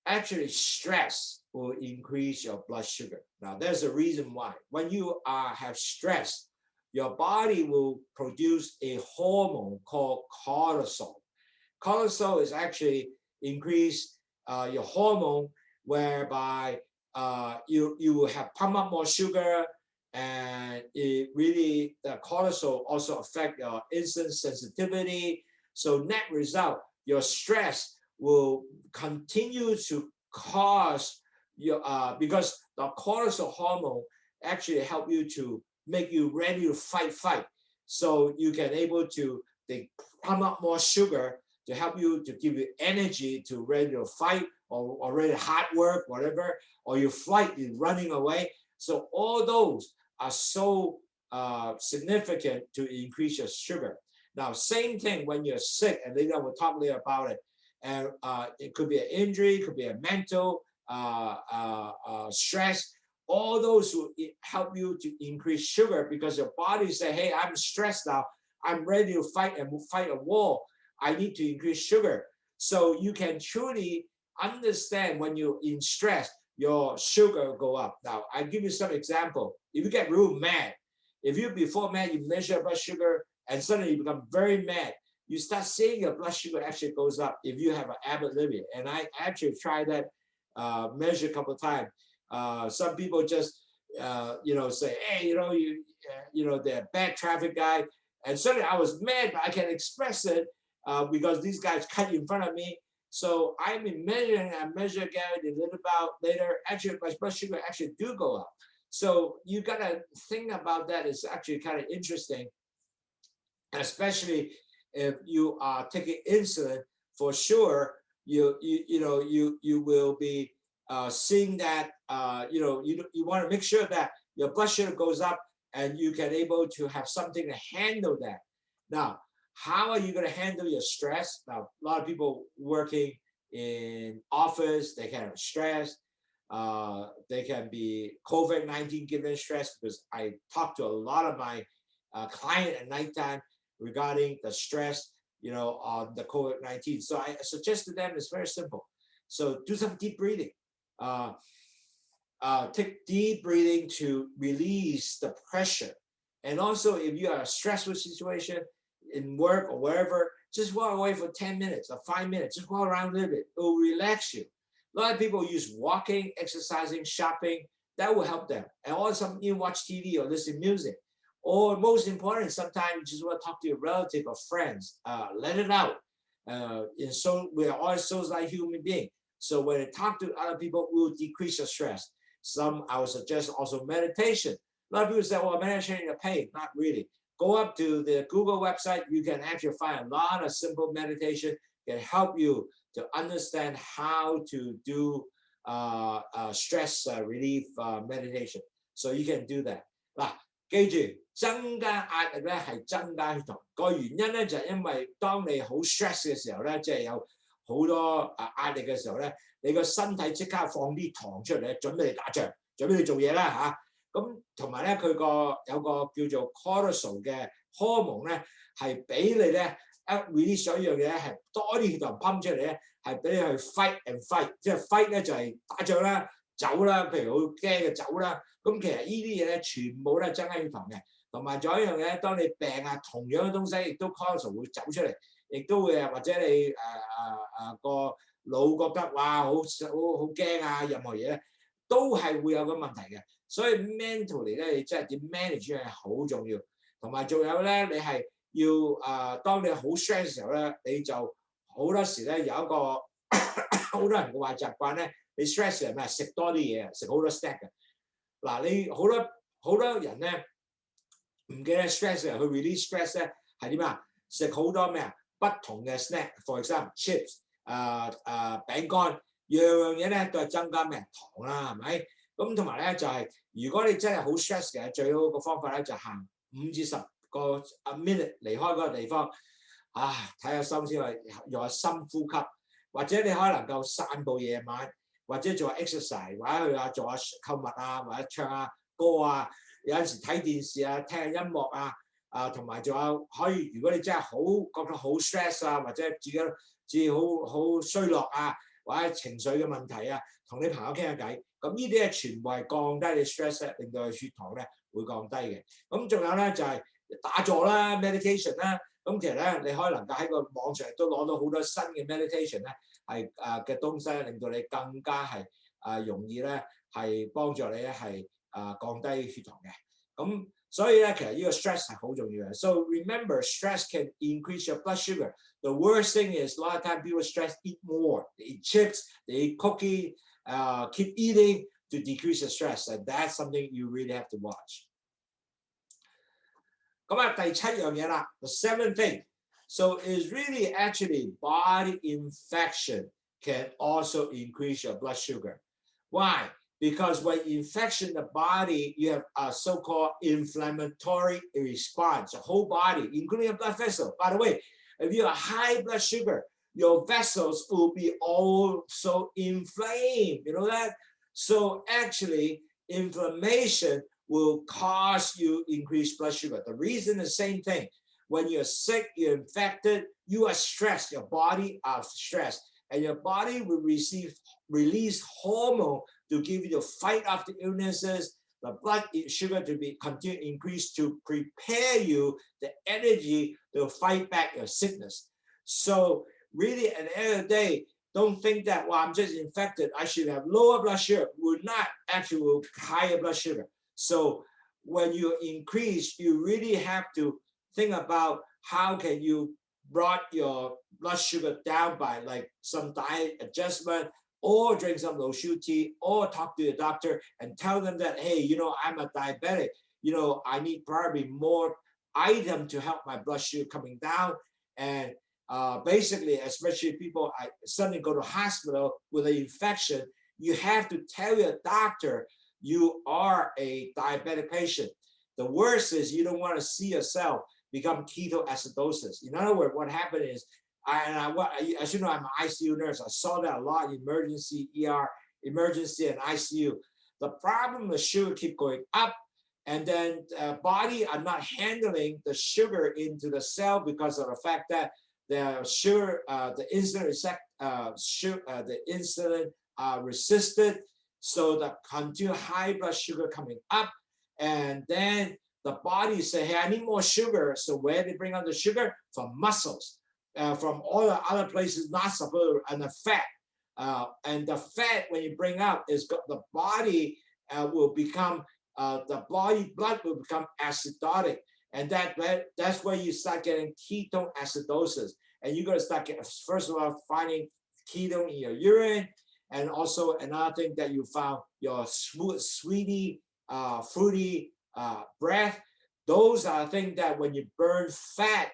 A: actually stress will increase your blood sugar. Now there's a reason why. When you have stress, your body will produce a hormone called cortisol. Cortisol is actually increase your hormone, whereby you will have pump up more sugar, and it really the cortisol also affect your insulin sensitivity. So net result, your stress will continue to cause your because the cortisol hormone actually help you to make you ready to fight. So you can able to pump up more sugar to help you, to give you energy to ready to fight or ready hard work, whatever, or your flight is running away. So all those are so significant to increase your sugar. Now, same thing when you're sick, and later we'll talk later about it. And it could be an injury, it could be a mental stress. All those will help you to increase sugar because your body say, hey, I'm stressed now. I'm ready to fight a war. I need to increase sugar. So you can truly understand when you're in stress, your sugar will go up. Now, I'll give you some example. If you get real mad, if you before mad, you measure blood sugar and suddenly you become very mad, you start seeing your blood sugar actually goes up if you have an avid living. And I actually tried that measure a couple of times. Some people just say, hey, they're a bad traffic guy. And suddenly I was mad, but I can express it because these guys cut in front of me. So I've been measuring, I measure again a little about later. Actually, my blood sugar actually do go up. So you gotta think about that. It's actually kind of interesting, especially if you are taking insulin. For sure, you will be seeing that. You want to make sure that your blood sugar goes up, and you can able to have something to handle that. Now, how are you going to handle your stress? Now, a lot of people working in office, they can have stress. They can be COVID-19 given stress, because I talk to a lot of my clients at nighttime regarding the stress, on the COVID-19. So I suggest to them it's very simple. So do some deep breathing. Take deep breathing to release the pressure. And also, if you are in a stressful situation in work or wherever, just walk away for 10 minutes or 5 minutes. Just walk around a little bit. It will relax you. A lot of people use walking, exercising, shopping. That will help them. And also, you watch TV or listen to music. Or most important, sometimes you just want to talk to your relative or friends. Let it out. We're all social human beings. So when you talk to other people, it will decrease your stress. I would suggest also meditation. A lot of people say, well, meditation is a pain. Not really. Go up to the Google website. You can actually find a lot of simple meditation that help you to understand how to do stress relief meditation. So you can do that. 嗱，記住增加壓力咧係增加血糖。個原因咧就係因為當你好 stress 嘅時候咧，即係有好多壓力嘅時候咧，你個身體即刻放啲糖出嚟咧，準備你打仗，準備你做嘢啦嚇。咁同埋咧，佢有個叫做 cortisol 嘅荷蒙咧，係俾你咧一 release 咗一樣嘢咧，係多啲血糖噴出嚟咧，係俾你去 fight and fight， 即係 fight 咧就係打仗啦、走啦，譬如好驚嘅走啦。咁其實呢啲嘢咧，全部都係增加血糖嘅。同埋仲有一樣嘢，當你病啊，同樣嘅東西亦都 cortisol 會走出嚟，亦都會或者你個腦覺得哇好驚啊，任何嘢咧都係會有個問題嘅。所以 mentally 咧，你真係點 manage 係好重要。同埋仲有咧，你係要當你好 stress 嘅時候咧，你就好多時咧有一個好多人嘅壞習慣咧，你 stress 係咩？食多啲嘢，食好多 snack 嘅。嗱，你好多人咧唔記得 stress 嘅，佢 release stress 咧係點啊？食好多咩啊？不同嘅 snack，for example chips，餅乾，樣嘢咧都係增加咩糖啦，係咪？咁同埋咧就係、如果你真係好 stress 嘅，最好嘅方法咧就行5至10個minute離開嗰個地方，睇下心先，用下深呼吸，或者你可能夠散步夜晚，或者做下 exercise， 或者去做下購物啊，或者唱下歌啊，有陣時睇電視啊，聽下音樂啊，同埋仲有可以，如果你真係覺得好 stress 啊，或者自己好衰落啊，或者情緒嘅問題啊，同你朋友傾下偈。咁呢啲咧全部係降低你 stress 咧，令到你血糖咧會降低嘅。咁仲有咧就係、打坐啦 meditation 啦。咁其實咧你可以能夠喺個網上都攞到好多新嘅 meditation 咧係嘅東西，令到你更加係容易咧係幫助你咧係降低血糖嘅。咁所以咧其實呢個 stress 係好重要嘅。So remember, stress can increase your blood sugar. The worst thing is a lot of time people stress eat more. They eat chips, they eat cookie. Keep eating to decrease the stress, and that's something you really have to watch. 咁第7樣嘢啦 ，the 7th thing. So it's really actually body infection can also increase your blood sugar. Why? Because when infection the body, you have a so-called inflammatory response. The whole body, including your blood vessel. By the way, if you have high blood sugar, your vessels will be also inflamed. You know that? So actually, inflammation will cause you increased blood sugar. The reason is the same thing. When you're sick, you're infected, you are stressed. Your body is stressed. And your body will release hormone to give you the fight off the illnesses, the blood sugar to be continue to increase to prepare you the energy to fight back your sickness. So really, at the end of the day, don't think that, well, I'm just infected, I should have lower blood sugar. Will not, actually will higher blood sugar. So when you increase, you really have to think about how can you brought your blood sugar down by like some diet adjustment, or drink some Lowsutea, or talk to your doctor and tell them that, hey, you know, I'm a diabetic, you know, I need probably more item to help my blood sugar coming down. And basically, especially people suddenly go to hospital with an infection, you have to tell your doctor you are a diabetic patient. The worst is you don't want to see yourself become ketoacidosis. In other words, what happened is, as you know, I'm an ICU nurse. I saw that a lot in emergency, ER, emergency and ICU. The problem is sugar keep going up, and then body are not handling the sugar into the cell because of the fact that the sugar, the insulin resisted, so the continued high blood sugar coming up, and then the body say, hey, I need more sugar. So where they bring out the sugar? From muscles, from all the other places not supposed to, and the fat. And the fat, when you bring out, is the body will become, the body blood will become acidotic. And that's where you start getting ketone acidosis. And you're going to start getting, first of all, finding ketone in your urine. And also another thing that you found, your sweetie, fruity breath. Those are things that when you burn fat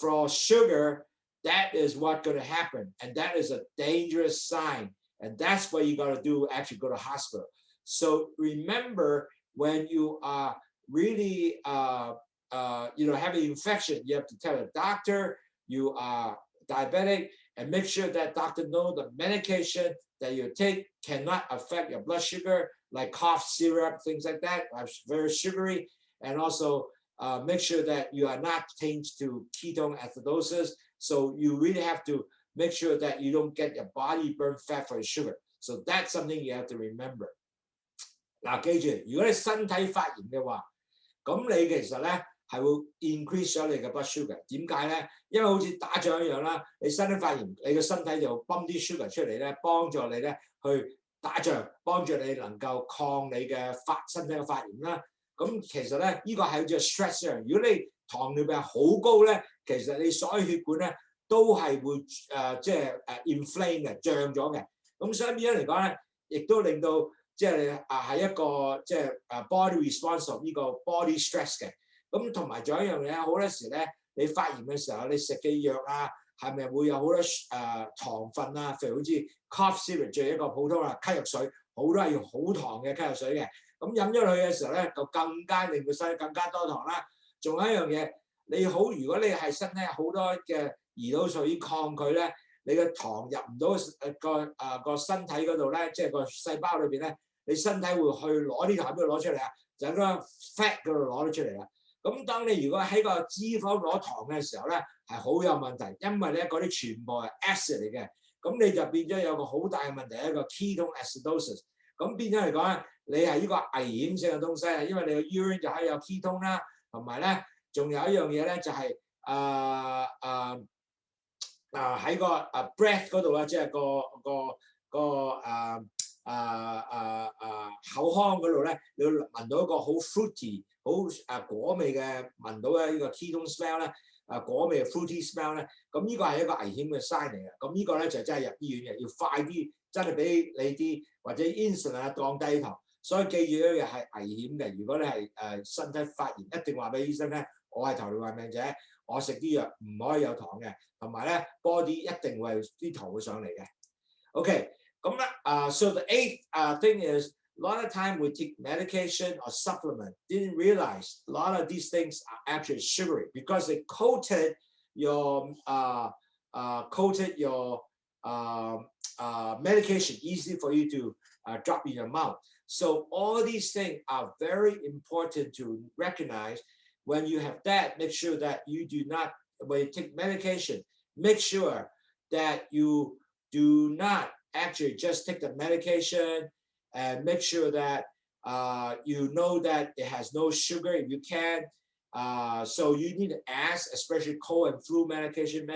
A: for sugar, that is what's going to happen. And that is a dangerous sign. And that's what you got to do, actually go to hospital. So remember, when you are really, you know, having an infection, you have to tell the doctor you are diabetic, and make sure that doctor knows the medication that you take cannot affect your blood sugar, like cough syrup, things like that, very sugary. And also make sure that you are not changed to ketone acidosis. So you really have to make sure that you don't get your body burn fat for sugar. So that's something you have to remember. 嗱，記住，如果你身體發炎嘅話，咁你其實咧係會 increase 咗你嘅 blood sugar。點解咧？因為好似打仗一樣啦，你身體發炎，你個身體就泵啲 sugar 出嚟咧，幫助你咧去打仗，幫助你能夠抗你嘅身體嘅發炎啦。咁其實咧，呢個係好似 stress 一樣。如果你糖尿病好高咧，其實你所有血管咧都係會即係inflame 嘅，脹咗嘅。咁所以變咗嚟講咧，亦都令到即係係一個即係body response of 呢個 body stress 嘅。咁同埋仲有一樣嘢，好多時咧，你發炎嘅時候，你食嘅藥啊，係咪會有好多糖分啊？譬如好似 cough syrup 最一個普通啦，咳藥水，好多係要好糖嘅咳藥水嘅。咁飲咗落去嘅時候咧，就更加令到身體更加多糖啦。仲有一樣嘢，你好，如果你係身體好多嘅胰島素已經抗拒咧，你嘅糖入唔到個身體嗰度咧，即係個細胞裏邊咧，你身體會去攞啲糖邊度攞出嚟啊？就喺個 fat 嗰度攞咗出嚟啦。咁當你如果喺個脂肪攞糖嘅時候咧，係好有問題，因為咧嗰啲全部係 acid 嚟嘅，咁你就變咗有個好大嘅問題，一個 ketone acidosis。咁變咗嚟講咧，你係呢個危險性嘅東西啊，因為你個 urine 就可以有 ketone 啦，同埋咧仲有一樣嘢咧就係喺個breath 嗰度啦，即係個口腔嗰度咧，你要聞到一個好 fruity 好果味嘅聞到嘅呢個 ketone smell 咧，果味嘅 fruity smell 咧，咁呢個係一個危險嘅 sign 嚟嘅。咁呢個咧就真係入醫院嘅，要快啲，真係俾你啲或者 insulin 啊降低糖。所以記住呢樣係危險嘅。如果你係身體發炎，一定話俾醫生聽，我係糖尿病病者，我食啲藥唔可以有糖嘅，同埋咧 body 一定會啲糖會上嚟嘅。OK， 咁咧so the eighth thing is a lot of time we take medication or supplement, didn't realize a lot of these things are actually sugary because they coated your medication easy for you to drop in your mouth. So all these things are very important to recognize. When you have that, make sure that you do not, when you take medication, make sure that you do not actually just take the medication and make sure that you know that it has no sugar if you can. So you need to ask, especially cold and flu medication,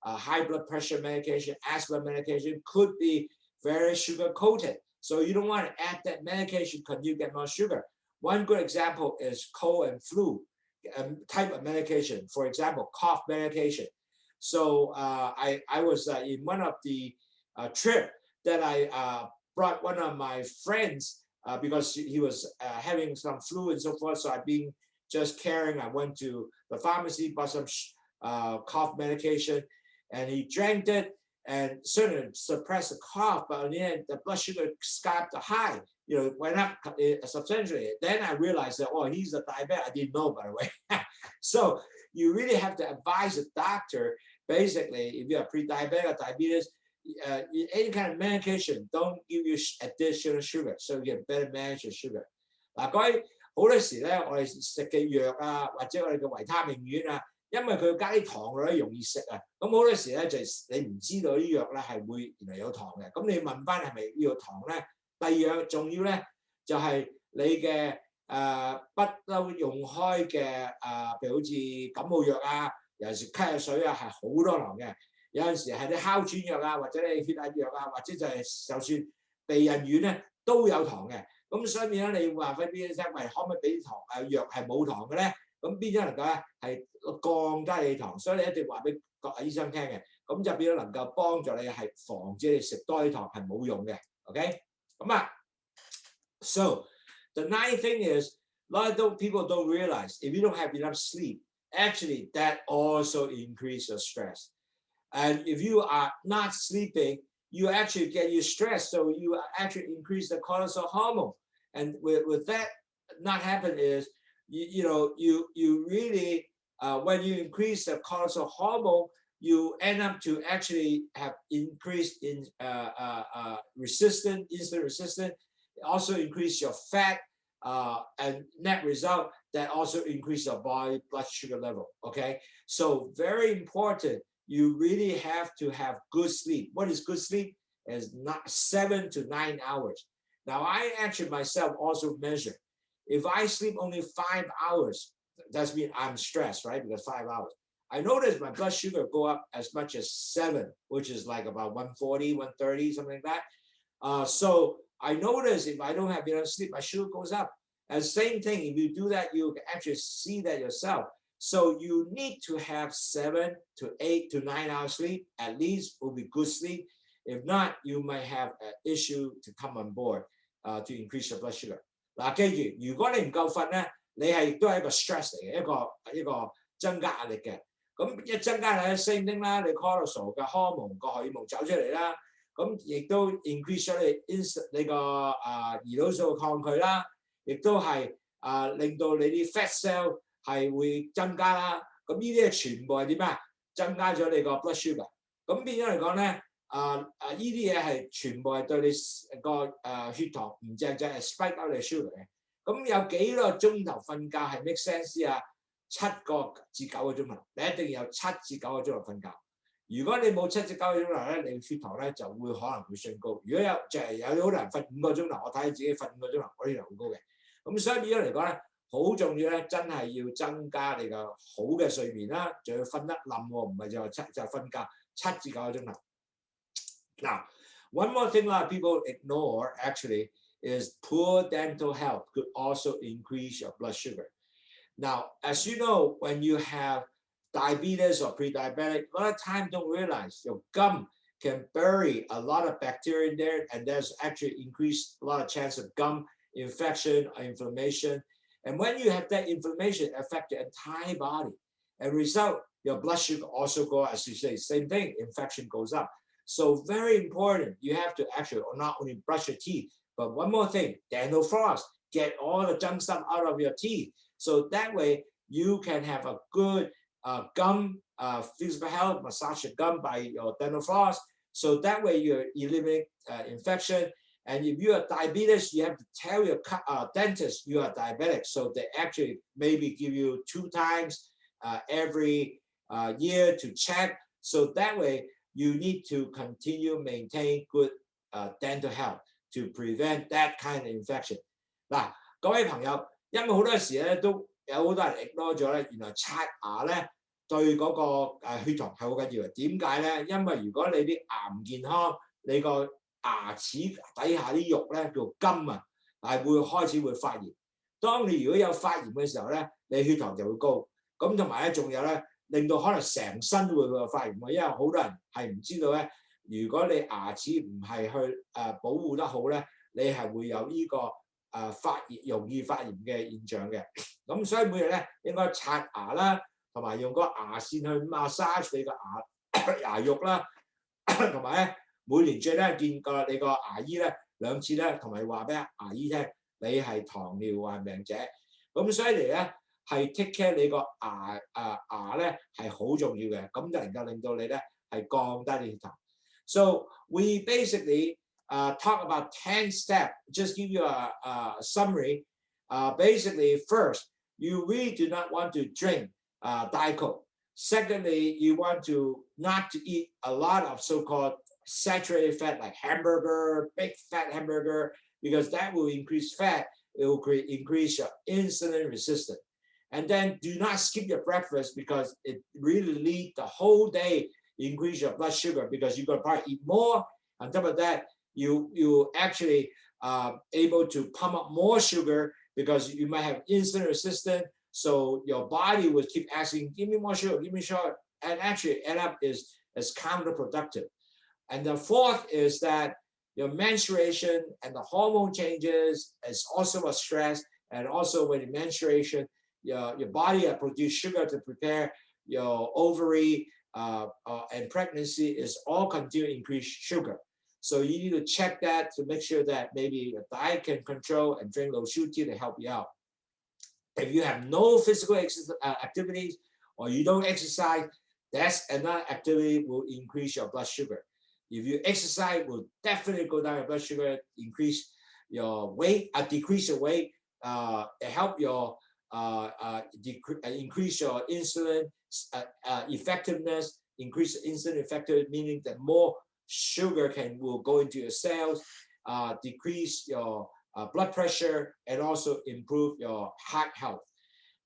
A: high blood pressure medication, asthma medication could be very sugar coated. So you don't want to add that medication because you get more sugar. One good example is cold and flu type of medication. For example, cough medication. So I was in one of the trip that I brought one of my friends because he was having some flu and so forth. So I've been just carrying. I went to the pharmacy, bought some cough medication, and he drank it and certainly suppressed the cough. But in the end, the blood sugar got high. Went up substantially. Then I realized that, oh, he's a diabetic. I didn't know, by the way. So you really have to advise a doctor. Basically, if you're pre-diabetic or diabetes, any kind of medication don't give you additional sugar, so you can better manage your sugar. 嗱，各位好多時咧，我哋食嘅藥啊，或者我哋嘅維他命丸啊，因為佢加啲糖落咧，容易食啊。咁好多時咧就你唔知道啲藥咧係會原來有糖嘅，咁你問翻係咪呢個糖咧？第二樣重要咧就係你嘅不嬲用開嘅譬如好似感冒藥啊，尤其是咳藥水啊，係好多糖嘅。有陣時係啲哮喘藥啊，或者你血壓藥啊，或者就算避孕丸咧都有糖嘅。咁所以變咗你話俾邊啲聽，喂，可唔可以俾啲糖藥係冇糖嘅咧？咁邊咗能夠咧係降低你糖，所以你一定話俾各醫生聽嘅。咁就變咗能夠幫助你係防止你食多啲糖係冇用嘅。OK， 咁啊 ，so the ninth thing is a lot of people don't realize if you don't have enough sleep, actually that also increases your stress. And if you are not sleeping, you actually get you stressed. So you actually increase the cortisol hormone. And with that not happen is, you really, when you increase the cortisol hormone, you end up to actually have increased in insulin resistant, also increase your fat, and net result that also increase your body blood sugar level. Okay, so very important. You really have to have good sleep. What is good sleep? Is not 7 to 9 hours. Now, I actually myself also measure. If I sleep only 5 hours, that means I'm stressed, right? Because 5 hours. I notice my blood sugar go up as much as 7, which is like about 140, 130, something like that. So I notice if I don't have enough sleep, my sugar goes up. And same thing, if you do that, you can actually see that yourself. So you need to have 7 to 8 to 9 hours sleep, at least will be good sleep. If not, you might have an issue to come on board to increase your blood sugar. 嗱，記住，如果你唔夠瞓咧，你係都係一個 stress 嚟嘅，一個增加壓力嘅。咁一增加你 same thing 啦，你 cortisol 嘅荷蒙個荷爾蒙走出嚟啦，咁亦都 increase 咗你個胰島素嘅抗拒啦，亦都係令到你啲 fat cell 係會增加啦，咁呢啲全部係點啊？增加咗你個 blood sugar， 咁變咗嚟講咧，呢啲嘢係全部係對你個血糖唔正係 spike out 你 sugar 嘅。咁有幾個鐘頭瞓覺係 make sense 啊？7個至9個鐘頭，你一定要有7至9個鐘頭瞓覺。如果你冇7至9個鐘頭咧，你血糖咧就會可能會升高。如果有就係有好多人瞓5個鐘頭，我睇自己瞓5個鐘頭，我血糖好高嘅。咁所以變咗嚟講咧。好重要咧，真係要增加你個好嘅睡眠啦，仲要瞓得冧喎，唔係就瞓覺7至9個鐘頭。Now, one more thing a lot of people ignore actually is poor dental health could also increase your blood sugar. Now, as you know, when you have diabetes or pre-diabetic, a lot of times don't realize your gum can bury a lot of bacteria in there, and there's actually increased a lot of chance of gum infection or inflammation. And when you have that inflammation, it affects your entire body. And result, your blood sugar also go, as you say, same thing, infection goes up. So very important, you have to actually not only brush your teeth, but one more thing, dental floss, get all the junk stuff out of your teeth. So that way you can have a good gum physical health, massage your gum by your dental floss. So that way you eliminate infection. And if you are diabetes, you have to tell your dentist you are diabetic. So they actually maybe give you 2 times every year to check. So that way you need to continue maintain good dental health. to prevent that kind of infection。嗱，各位朋友，因為好多時咧都有好多人 ignore 咗咧，原來刷牙咧對嗰個血糖係好緊要嘅。點解咧？因為如果你啲牙唔健康，你個牙齒底下啲肉咧叫金啊，係會開始會發炎。當你如果有發炎嘅時候咧，你血糖就會高。咁同埋咧，仲有咧，令到可能成身都會有發炎喎。因為好多人係唔知道咧，如果你牙齒唔係去保護得好咧，你係會有呢個容易發炎嘅現象嘅。咁所以每日咧應該刷牙啦，同埋用個牙線去 massage 你個牙肉啦，同埋咧每年最咧見過你個牙醫咧2次咧，同埋話俾牙醫聽你係糖尿患病者。咁所以嚟咧係 take care 你個牙咧係好重要嘅，咁就能夠令到你咧係降低你血糖。So we basically talk about 10 steps. Just give you a summary. Basically, first, you really do not want to drink Diet Coke. Secondly, you want to not to eat a lot of so-called saturated fat like hamburger, big fat hamburger, because that will increase fat. It will increase your insulin resistance. And then do not skip your breakfast because it really leads the whole day increase your blood sugar because you're going to probably eat more. On top of that, you actually able to pump up more sugar because you might have insulin resistance. So your body will keep asking, give me more sugar, give me sugar, and actually end up is counterproductive. And the fourth is that your menstruation and the hormone changes is also a stress. And also when your menstruation, your body produce sugar to prepare your ovary and pregnancy is all continue to increase sugar. So you need to check that to make sure that maybe your diet can control and drink Lowsutea to help you out. If you have no physical activities or you don't exercise, that's another activity will increase your blood sugar. If you exercise, will definitely go down your blood sugar, increase your weight, decrease your weight, help your increase your insulin effectiveness, increase insulin effectiveness, meaning that more sugar will go into your cells, decrease your blood pressure, and also improve your heart health.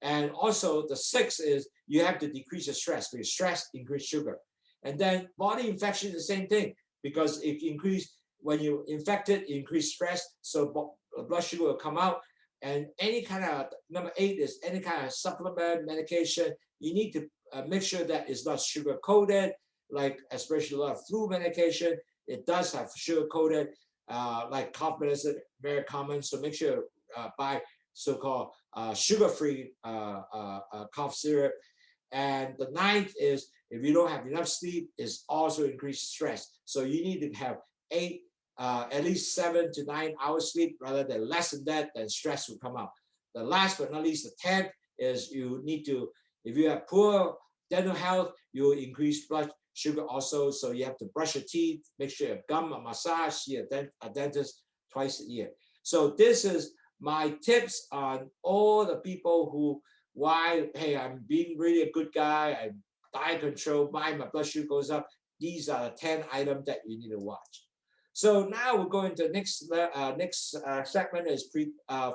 A: And also the sixth is you have to decrease your stress because stress increases sugar. And then body infection is the same thing because if you increase, when you infected, you increase stress, so blood sugar will come out. And any kind of, number 8 is any kind of supplement, medication, you need to make sure that it's not sugar coated, like especially a lot of flu medication, it does have sugar coated, like cough medicine, very common. So make sure buy so-called sugar-free cough syrup. And the 9th is if you don't have enough sleep, is also increased stress. So you need to have at least 7 to 9 hours sleep rather than less than that, then stress will come out. The last but not least, the 10th is you need to, if you have poor dental health, you will increase blood sugar also. So you have to brush your teeth, make sure you gum a massage, see a dentist twice a year. So this is my tips on all the people who, hey, I'm being really a good guy, I'm diet control, my blood sugar goes up. These are the 10 items that you need to watch. So now we're going to next segment is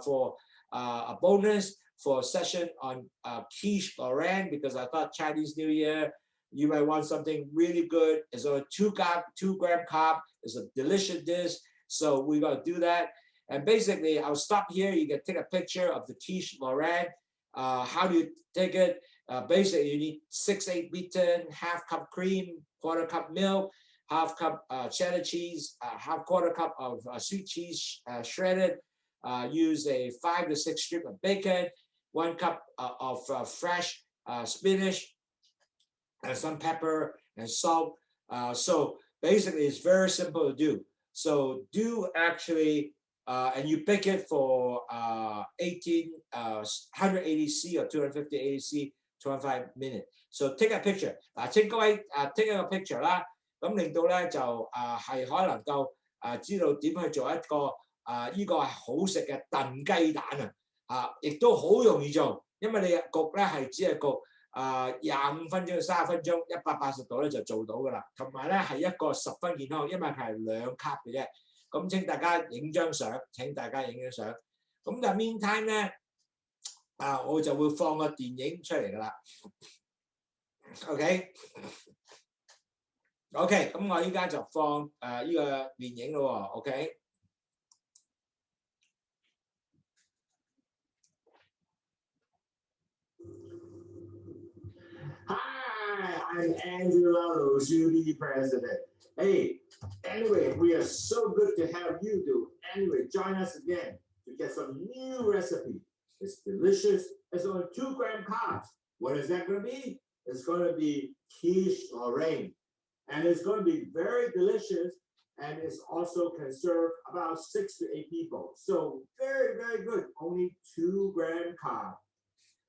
A: for a bonus for a session on Quiche Lorraine, because I thought Chinese New Year, you might want something really good. It's only 2 gram carb. It's a delicious dish. So we're going to do that. And basically, I'll stop here. You can take a picture of the Quiche Lorraine. How do you take it? Basically, you need 6 egg beaten, half cup cream, 1/4 cup milk, half cup cheddar cheese, half 1/4 cup of sweet cheese shredded. Use a 5 to 6 strip of bacon, 1 cup of fresh spinach, and some pepper and salt. So basically, it's very simple to do. So do actually, and you bake it for 180 C or 250 AC, 25 minutes. So take a picture. 請各位take 一個 picture 啦，咁令到咧就係可能夠知道點去做一個呢個係好食嘅燉雞蛋啊，亦都好容易做，因為你焗咧係只係焗25分鐘到30分鐘，180度咧就做到噶啦，同埋咧係一個十分健康，因為佢係2 卡嘅啫。咁請大家影張相，請大家影張相。咁就 meantime 咧，我就會放個電影出嚟㗎啦。OK， 咁我依家就放呢個電影咯喎。OK。Hi, I'm Andrew Lowsutea, President. Hey, anyway, we are so good to have you do. Anyway, join us again to get some new recipe. It's delicious. It's only 2 gram carbs. What is that going to be? It's going to be Quiche Lorraine. And it's going to be very delicious. And it's also can serve about 6 to 8 people. So very, very good. Only 2 gram carb.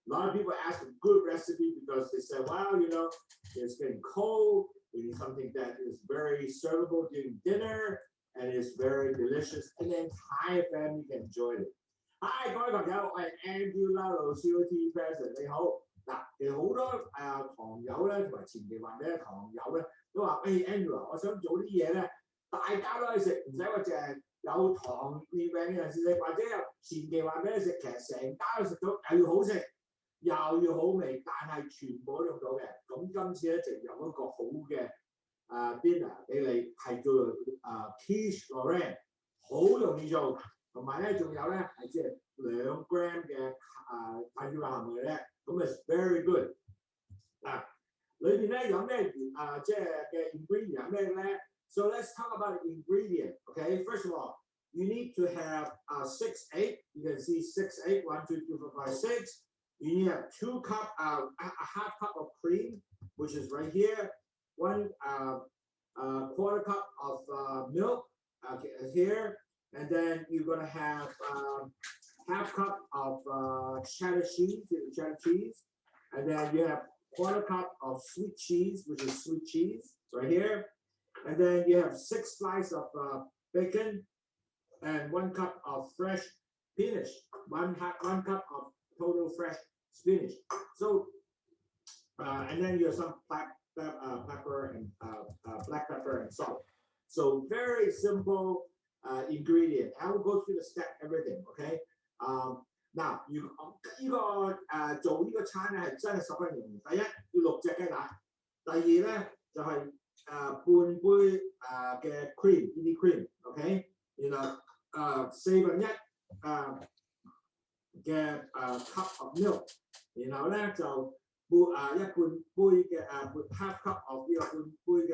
A: A lot of people ask a good recipe because they say, wow, you know, it's getting cold. We need something that is very servable during dinner and is very delicious. And the entire family can enjoy it. Hi, 各位朋友，我係 Andrew Lowsutea President。你好。嗱，其實好多糖友咧，同埋前期患者嘅糖友咧，都話：誒 Andrew，我想做啲嘢咧，大家都可以食，唔使話淨係有糖尿病嘅人士食，或者有前期患者食，其實成家都食到，又要好食。又要好味，但係全部都用到嘅。咁今次咧就有一個好嘅dinner 俾你，係叫做Quiche Lorraine， 好容易做，同埋咧仲有咧係即係2 gram 嘅碳水化合物咧，咁係 very good。裏邊咧有咩即係嘅 ingredient 有咩咧 ？So let's talk about the ingredient. Okay, first of all, you need to have 6 egg. You can see 6 egg, 1, 2, 3, 4, 5, 6. You need a 2 cup, a half cup of cream, which is right here. 1 quarter cup of milk here, and then you're gonna have half cup of cheddar cheese, and then you have quarter cup of sweet cheese, which is sweet cheese right here, and then you have 6 slices of bacon, and 1 cup of fresh spinach, 1 cup of total fresh spinach. So, and then you have some black pepper and black pepper and salt. So very simple ingredient. I will go through the step everything. Okay. Now, 呢個做呢個餐咧係真係十分容易。第一要6隻雞蛋，第二咧就係半杯嘅 cream， 呢啲 cream。OK， 然後1/4嘅cup of milk， 然後咧就半杯嘅half cup of 呢個半杯嘅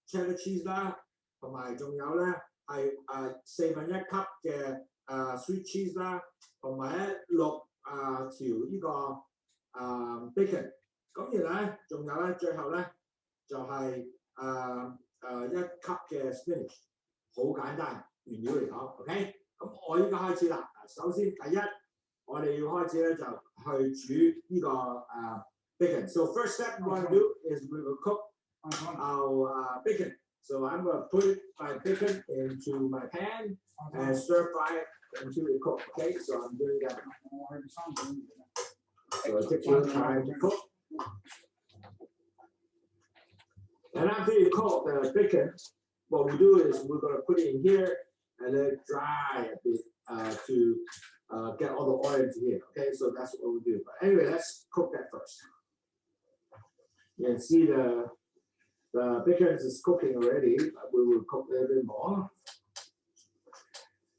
A: cheddar cheese 啦，同埋仲有咧係1/4 cup 嘅sweet cheese 啦，同埋咧6條呢個bacon。咁然後咧仲有咧最後咧就係1 cup 嘅 spinach， 好簡單原料嚟講 ，OK。咁我依家開始啦。首先第一。我哋要開始咧就去煮呢個bacon. So first step we want to do is we will cook our bacon. So I'm going to put my bacon into my pan and stir fry it until it cooks. Okay, so I'm doing that. So it takes a little time to cook. And after you cook the bacon, what we do is we're going to put it in here and let it dry a bit to get all the oil into here. Okay, so that's what we'll do. But anyway, let's cook that first. You can see the bacon is cooking already, but we will cook a little bit more.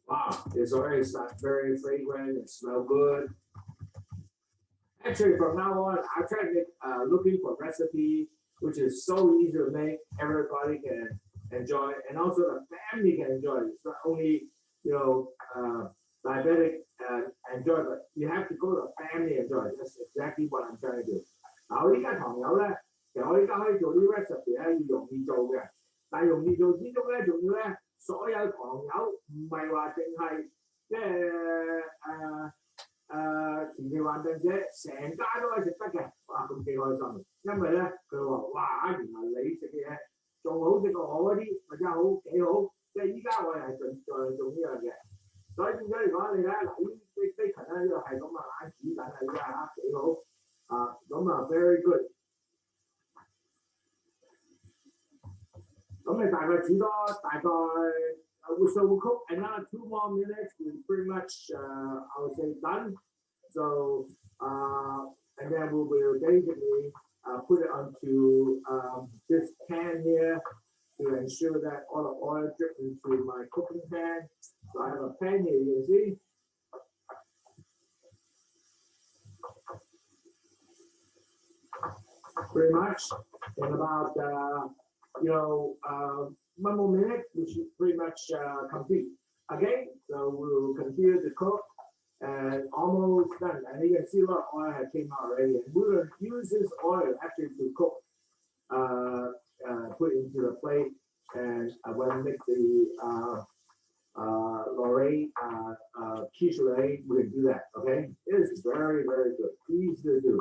A: Wow, it's already started very fragrant. It smells good. Actually, from now on, I'll try to make looking for recipe which is so easy to make. Everybody can enjoy, and also the family can enjoy. It's not only diabetic enjoy, but you have to go to the family enjoy. That's exactly what I'm trying to do. 嗱，我依家糖友咧，其實我依家可以做啲 recipe 咧，要容易做嘅，但係容易做之中咧，仲要咧，所有糖友唔係話淨係即係前期患病者，成家都可以食得嘅。哇，咁幾開心！因為咧，佢話：哇，原來你食嘅嘢仲好食過我嗰啲，或者好幾好。即係依家我係盡做呢樣嘅。所以變咗嚟講，你睇下嗱，呢啲 bacon 咧，呢個係咁啊，煮緊啊，依家嚇幾好啊，咁啊 very good。咁你大概煮多大概 So we'll cook another 2 more minutes. We're pretty much, I would say, done. So, and then we will basically put it onto this pan here to ensure that all the oil drips into my cooking pan. So I have a pan here, you can see. Pretty much in about, 1 more minute, we should pretty much complete. Okay, so we'll continue to cook and almost done. And you can see a lot of oil has came out already. And we will use this oil actually to cook, put into the plate. And when we make the Lorraine, Quiche Lorraine, we can do that. Okay, it is very, very good, easy to do.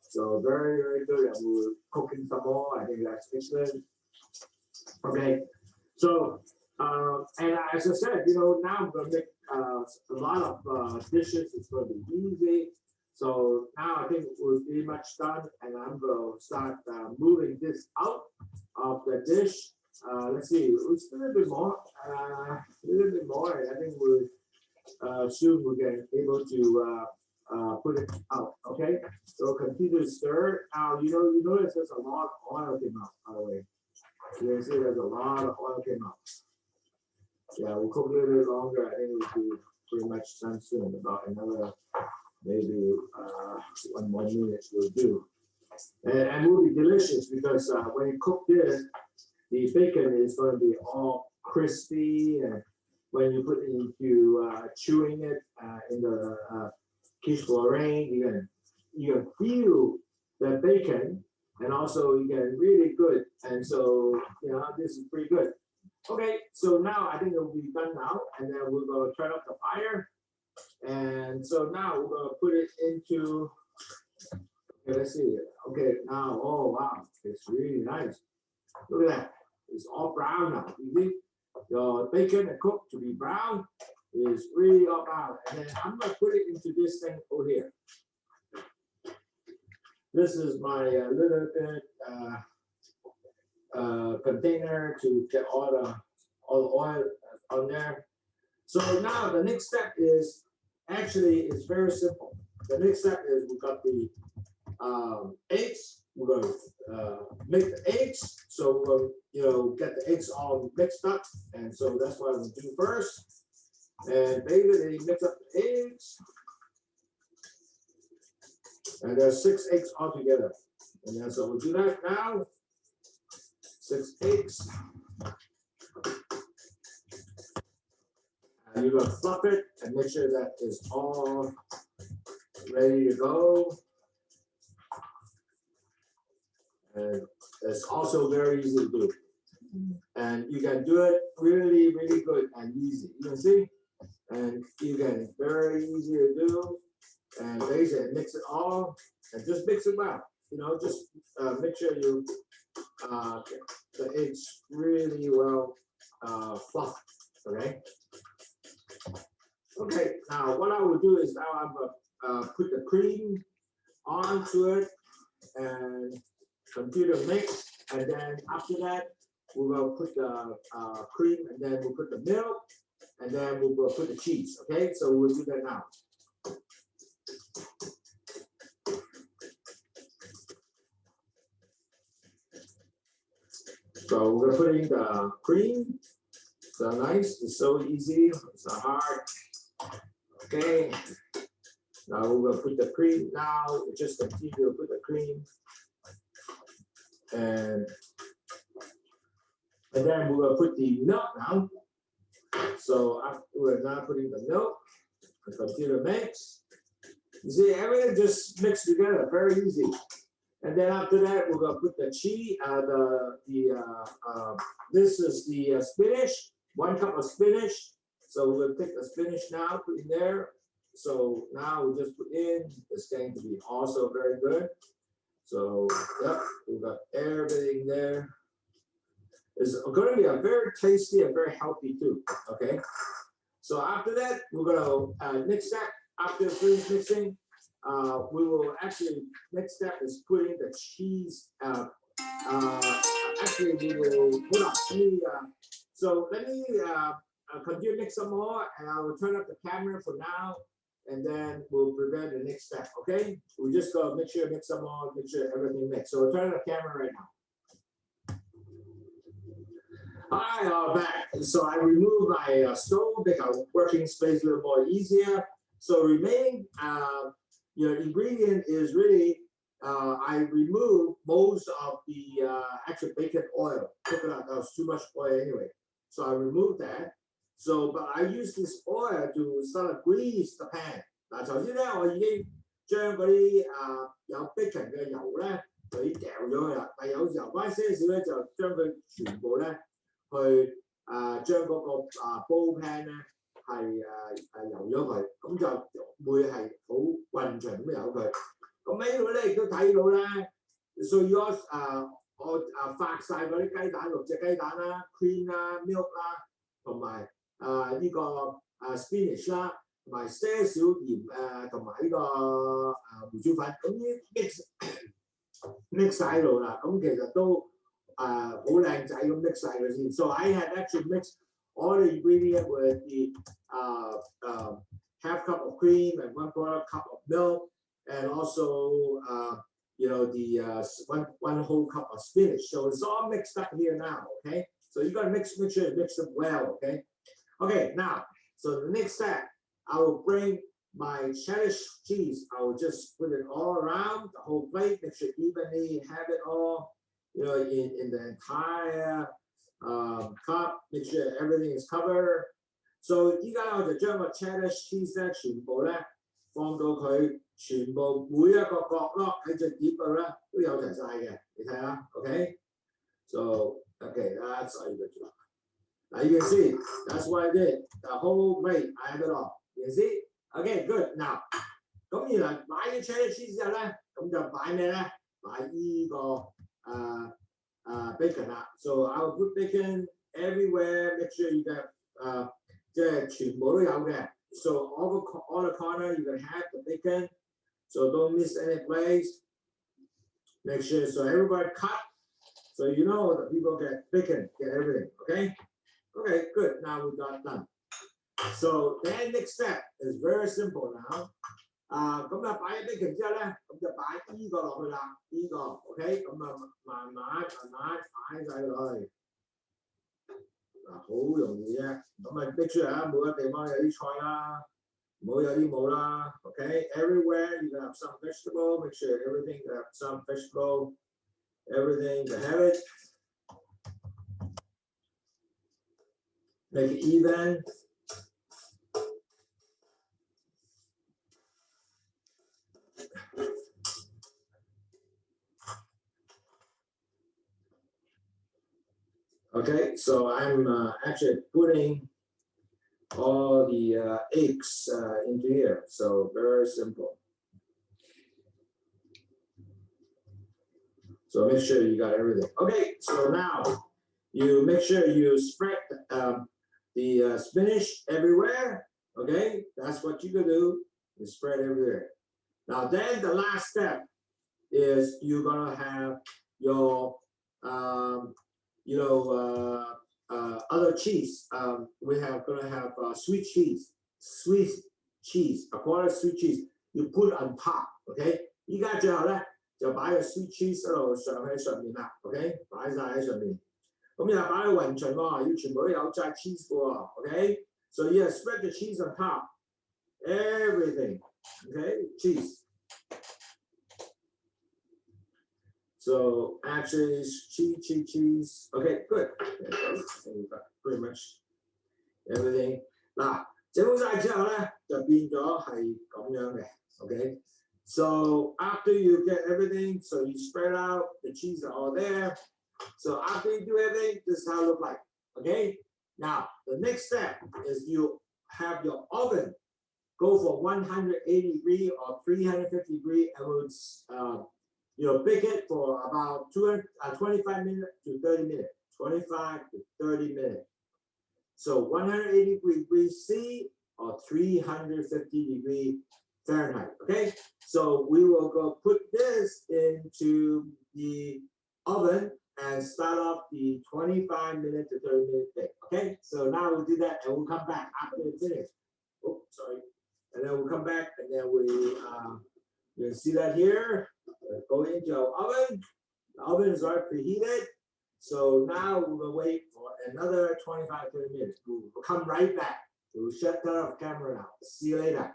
A: So very, very good. And we're cooking some more. I think that's excellent. Okay, so and as I said, now I'm going to make a lot of dishes. It's going to be easy. So now I think we're pretty much done, and I'm going to start moving this out of the dish. Let's see, it's a little bit more. And I think we'll soon we'll get able to put it out. Okay, so continue to stir. Now you notice there's a lot of oil came out, by the way. You can see there's a lot of oil came out. Yeah, we'll cook a little bit longer. I think we'll be pretty much done soon. About another maybe 1 more minute will do. And it will be delicious because when you cook this, the bacon is going to be all crispy. And when you put it into chewing it in the Quiche Lorraine, you can feel the bacon. And also you get really good. And so, this is pretty good. Okay, so now I think it will be done now. And then we're going to turn up the fire. And so now we're going to put it into, okay, let's see. Okay, now, oh, wow, it's really nice. Look at that. It's all brown now. You see, your bacon and cooked to be brown is really all brown. And then I'm going to put it into this thing over here. This is my little bit container to get all the oil on there. So now the next step is it's very simple. The next step is we got the eggs. We're going to make the eggs. So we'll get the eggs all mixed up, and so that's what I'm going to do first. And basically mix up the eggs. And there's 6 eggs altogether. And then so we'll do that now. 6 eggs. And you're going to fluff it and make sure that it's all ready to go. And it's also very easy to do. And you can do it really, really good and easy. You can see? And you can very easy to do. And basically mix it all and just mix it well. Just make sure you get the eggs really well fluffed. Okay. Okay. Now what I will do is now I'm gonna put the cream onto it and continue to mix. And then after that, we're gonna put the cream, and then we'll put the milk, and then we'll put the cheese. Okay. So we'll do that now. So we're gonna put in the cream. So nice, it's so easy, it's not hard. Okay. Now we're gonna put the cream now. Just continue to put the cream. And then we're gonna put the milk now. So we're now putting the milk. Continue to mix. You see, everything just mixed together, very easy. And then after that, we're gonna put the cheese. This is the spinach. 1 cup of spinach. So we're gonna take the spinach now, put in there. So now we just put in. It's going to be also very good. So yep, we've got everything there. It's going to be a very tasty and very healthy too. Okay. So after that, we're gonna mix that. After finish mixing, we will actually next step is putting the cheese. Actually, we will hold on. So let me continue mix some more, and I will turn up the camera for now, and then we'll prepare the next step. Okay? We just go make sure mix some more, make sure everything mix. So we'll turn up the camera right now. Hi, back. So I removed my stove, make our working space a little more easier. So remaining your ingredient is really I removed most of the actual bacon oil. Coconut, that was too much oil anyway. So I removed that. So, but I use this oil to sort of grease the pan. 嗱，頭先咧，我已經將嗰啲有 bacon 嘅油咧，就已經掉咗佢啦。但有油翻些少咧，就將佢全部咧去將嗰個煲 pan 咧係油咗佢，咁就會係好混循咁油佢。咁呢度咧亦都睇到咧，所以我發晒嗰啲雞蛋，6隻雞蛋啦 ，cream 啦 ，milk 啦，同埋呢個spinach 啦，同埋些少鹽同埋呢個胡椒粉，咁呢 mix 晒喺度啦。咁其實都好靚仔咁 mix 晒佢先。So I had actually mixed all the ingredient with the half cup of cream and 1/4 cup of milk, and also the one whole cup of spinach. So it's all mixed up here now. Okay, so you gotta make sure you mix it well. Okay, now so the next step, I will bring my cheddar cheese. I will just put it all around the whole plate, make sure evenly have it all, in the entire cup, make sure everything is covered. So 依家我就將個 cheddar cheese 咧全部咧放到佢全部每一個角落喺隻碟度咧都有齊晒嘅，你睇下 ，OK？ So okay, that's all you got to do. Now you can see that's what I did. The whole plate, I have it all. You can see? Okay, good. Now 咁原來擺咗 cheddar cheese 之後咧，咁就擺咩咧？擺依個bacon 啦。So I will put bacon everywhere. Make sure you get 即係全部都有嘅。So all the corner you're gonna have the bacon. So don't miss any place. Make sure so everybody cut. So the people get bacon, get everything. Okay? Okay, good. Now we got done. So then next step is very simple now. 咁啊擺咗 bacon 之後咧，咁就擺呢個落去啦，呢個 OK， 咁啊慢慢擺晒落去。好容易啫，咁啊逼出嚟啦，每個地方有啲菜啦，唔好有啲冇啦。OK, everywhere you have some vegetable. Make sure everything you have some vegetable. Everything to have it. Make it even. Okay, so I'm actually putting all the eggs into here. So very simple. So make sure you got everything. Okay, so now you make sure you spread the spinach everywhere. Okay, that's what you can do. You spread everywhere. Now then the last step is you're gonna have your other cheese. We have gonna have sweet cheese, a quarter sweet cheese. You put on top, okay? 依家最後咧就擺個 sweet cheese 喺度上喺上面啦 ，OK？ 擺晒喺上面，咁又擺喺勻循喎，要全部都有晒 cheese 嘅喎 ，OK？ So you spread the cheese on top, everything, okay? Cheese. So actually, cheese. Okay, good. So we've got pretty much everything. 嗱，整好晒之後咧，就變咗係咁樣嘅。Okay. So after you get everything, so you spread out the cheese are all there. So after you do everything, this is how it looks like. Okay. Now the next step is you have your oven go for 180 degree or 350 degree, and we'll bake it for about 25 minutes to 30 minutes. 25 to 30 minutes. So 180 degrees C or 350 degree Fahrenheit. Okay. So we will go put this into the oven and start off the 25 minute to 30 minute bake. Okay. and we'll come back after we finish. Oh, sorry. And then we'll come back, and then you'll see that here. Go into our oven. The oven is already preheated. So now we're going to wait for another 25-30 minutes. We'll come right back. We'll shut the camera now. See you later.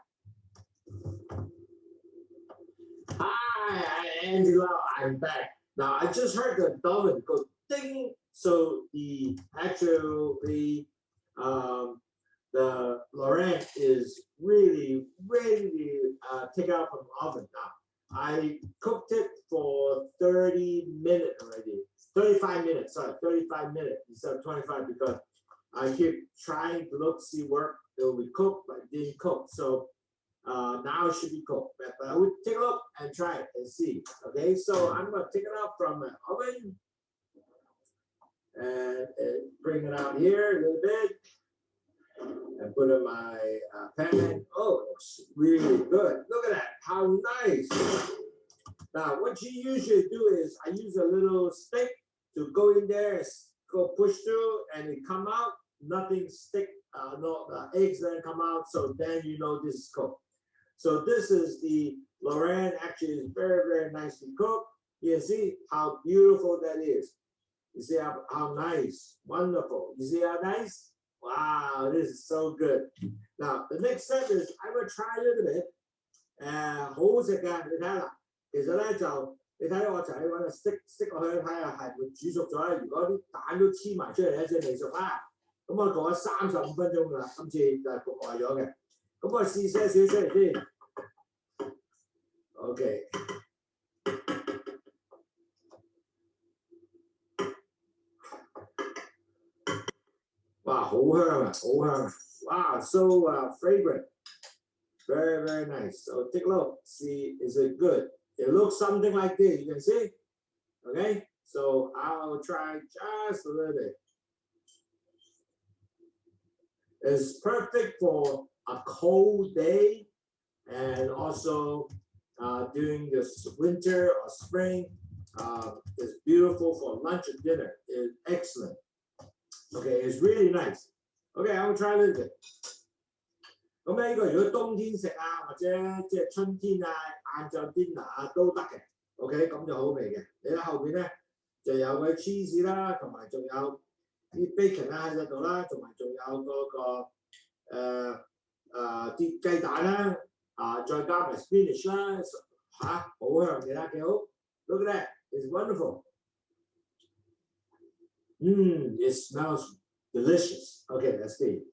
A: Hi, Angela. I'm back. Now, I just heard the oven go ding. So the Lorraine is really ready to take out from the oven now. I cooked it for 30 minutes already. 35 minutes, sorry, 35 minutes instead of 25 because I keep trying to look, see where it will be cooked, but it didn't cook. So now it should be cooked. But I would take a look and try it and see. Okay, so I'm going to take it out from the oven and bring it out here a little bit and put in my pan. Oh, it looks really good. Look at that, how nice. Now, what you usually do is I use a little stick to go in there and go push through and it come out. Nothing stick, no the eggs don't come out. So then you know this is cooked. So this is the Lorraine. Actually, is very, very nicely cooked. You can see how beautiful that is. You see how nice, wonderful. You see how nice? Wow, this is so good. Now, the next step is I'm going to try a little bit. 好食㗎，你睇下啦。其實咧就你睇我就係揾個 stick 落去睇下係會煮熟咗咧。如果啲蛋都黐埋出嚟咧，即係未熟啦。咁我焗咗35分鐘㗎啦，今次就係焗耐咗嘅。咁我試些少出嚟先。OK。哇，好香啊，好香啊！哇 ，so fragrant, very, very nice. So take a look, see, is it good? It looks something like this. You can see, okay? So I'll try just a little bit. It's perfect for a cold day, and also during this winter or spring. It's beautiful for lunch and dinner. It's excellent. Okay, it's really nice. Okay, I will try a little bit. 咁呢個如果冬天食啊，或者即係春天啊、晏晝 dinner 啊都得嘅。OK， 咁就好味嘅。你睇後邊咧就有嗰啲 cheese 啦，同埋仲有啲 bacon 啦喺度啦，同埋仲有嗰個啲雞蛋啦，再加埋 spinach 啦，好香，你睇幾好 ？Look at that, it's wonderful. It smells delicious. Okay, let's see.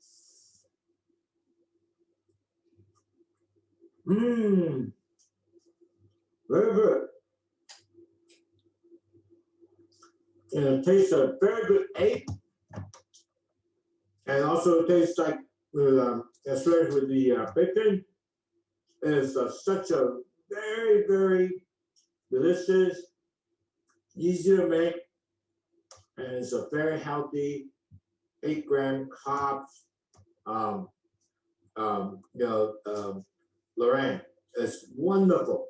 A: Very good. And it tastes a very good egg. And also tastes like, especially with the bacon, it's such a very, very delicious, easy to make, and it's a very healthy 8-gram carbs. Lorraine, it's wonderful.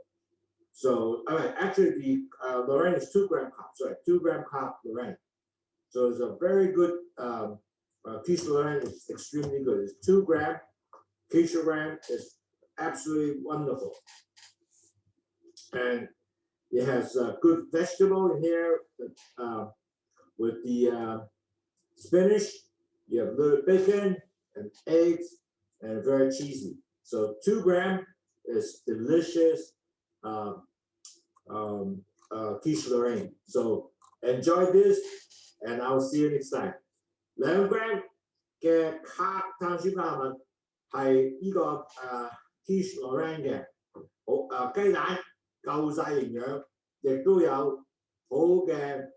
A: So, actually, the Lorraine is 2-gram carbs. Sorry, 2-gram carb Lorraine. So it's a very good. Quiche Lorraine is extremely good. It's 2-gram. Quiche Lorraine is absolutely wonderful, and it has good vegetable in here with the spinach. You have a little bacon and eggs, and very cheesy. So 2-gram is delicious Quiche Lorraine. So enjoy this, and I'll see you next time. 2-gram 嘅碳水化合物係呢個Quiche Lorraine 嘅，好雞蛋夠晒營養，亦都有好嘅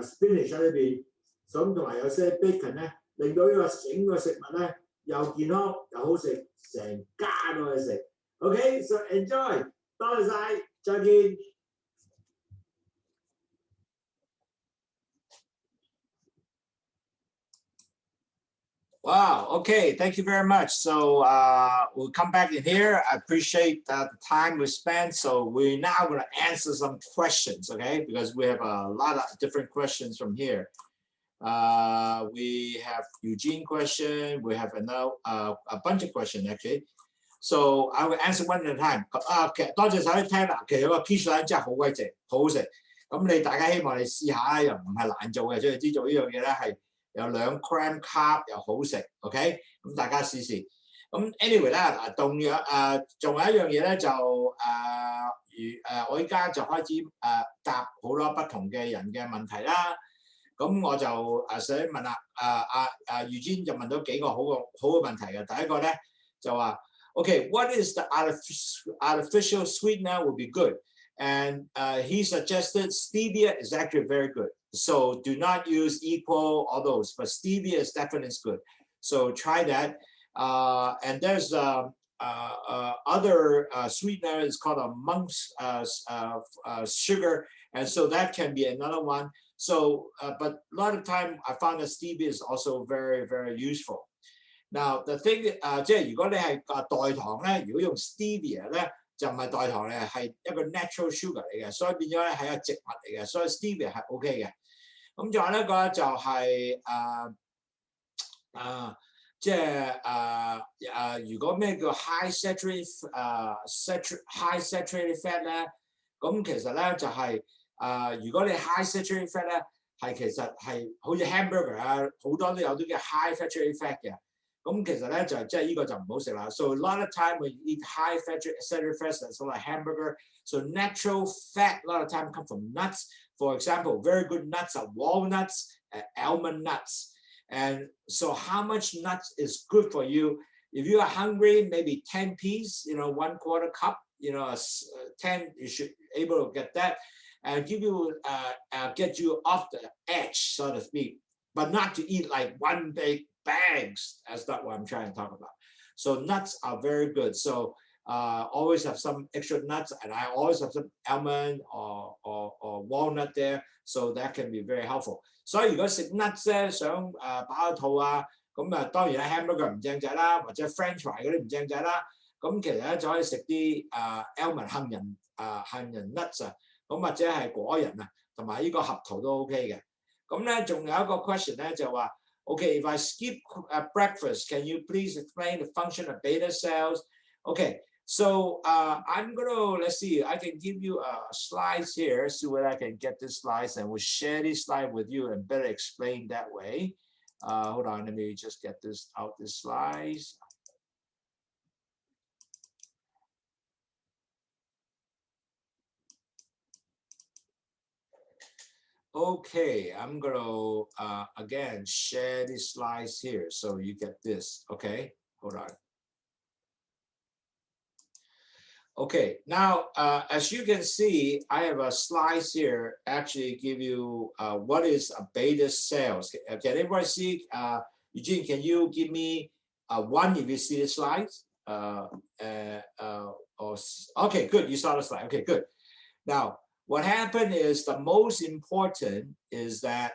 A: spinach 喺裏邊，咁同埋有些 bacon 咧，令到呢個整個食物咧又健康又好食，成家都可以食。OK， so enjoy， 多謝晒，再見。Wow, okay, thank you very much. So we'll come back in here. I appreciate the time we spent. So we're now going to answer some questions, okay? Because we have a lot of different questions from here. We have Eugene question. We have another a bunch of questions actually. So I will answer one at a time. 其實多謝晒啲聽啦。其實個 Quiche Lorraine 真係好鬼正，好好食。咁你大家希望你試下又唔係難做嘅，所以知做呢樣嘢咧係有2 gram carb 又好食。OK， 咁大家試試。咁 anyway 啦，仲有一樣嘢咧就我依家就開始答好多不同嘅人嘅問題啦。咁我就想問啦，Eugene 就問到幾個好嘅問題嘅。第一個咧就話 ，OK, what is the artificial sweetener would be good? And he suggested stevia is actually very good. So do not use equal all those, but stevia is definitely good. So try that. And there's other sweetener is called a monk's sugar, and so that can be another one. So, but a lot of time I found that stevia is also very, very useful. Now the thing 即係如果你係代糖咧，如果用 stevia 咧就唔係代糖嚟嘅，係一個 natural sugar 嚟嘅，所以變咗咧係一個植物嚟嘅，所以 stevia 係 OK 嘅。咁仲有一個就係即係如果咩叫 high saturated fat 咧，咁其實咧就係如果你 high saturated fat 咧係其實係好似 hamburger 好多都有啲嘅 high saturated fat 嘅。咁其實咧就即係呢個就唔好食啦。So a lot of time when you eat high saturated fat, that's like hamburger. So natural fat a lot of time come from nuts. For example, very good nuts are walnuts and almond nuts. And so how much nuts is good for you? If you are hungry, maybe 10 pieces, 1/4 cup, 10, you should able to get that and give you get you off the edge, so to speak, but not to eat like one big bags. That's not what I'm trying to talk about. So nuts are very good. So always have some extra nuts, and I always have some almond or walnut there, so that can be very helpful. 所以如果食 nuts 咧，想飽肚啊，咁當然咧 hamburger 唔正仔啦，或者 French fry 嗰啲唔正仔啦，咁其實咧就可以食啲almond 杏仁 nuts 啊，咁或者係果仁啊，同埋呢個合桃都 OK 嘅。咁咧仲有一個 question 咧就話 ，OK, if I skip breakfast, can you please explain the function of beta cells? Okay, so I'm gonna, let's see, I can give you slides here, see whether I can get this slides, and we'll share this slide with you and better explain that way. Hold on, let me just get this out, this slides. Okay, I'm gonna again share these slides here so you get this. Okay, hold on. Okay, now as you can see, I have a slides here actually give you what is a beta cells. Can everybody see? Eugene, can you give me one if you see the slides? Okay, good. You saw the slide. Okay, good. Now, what happened is the most important is that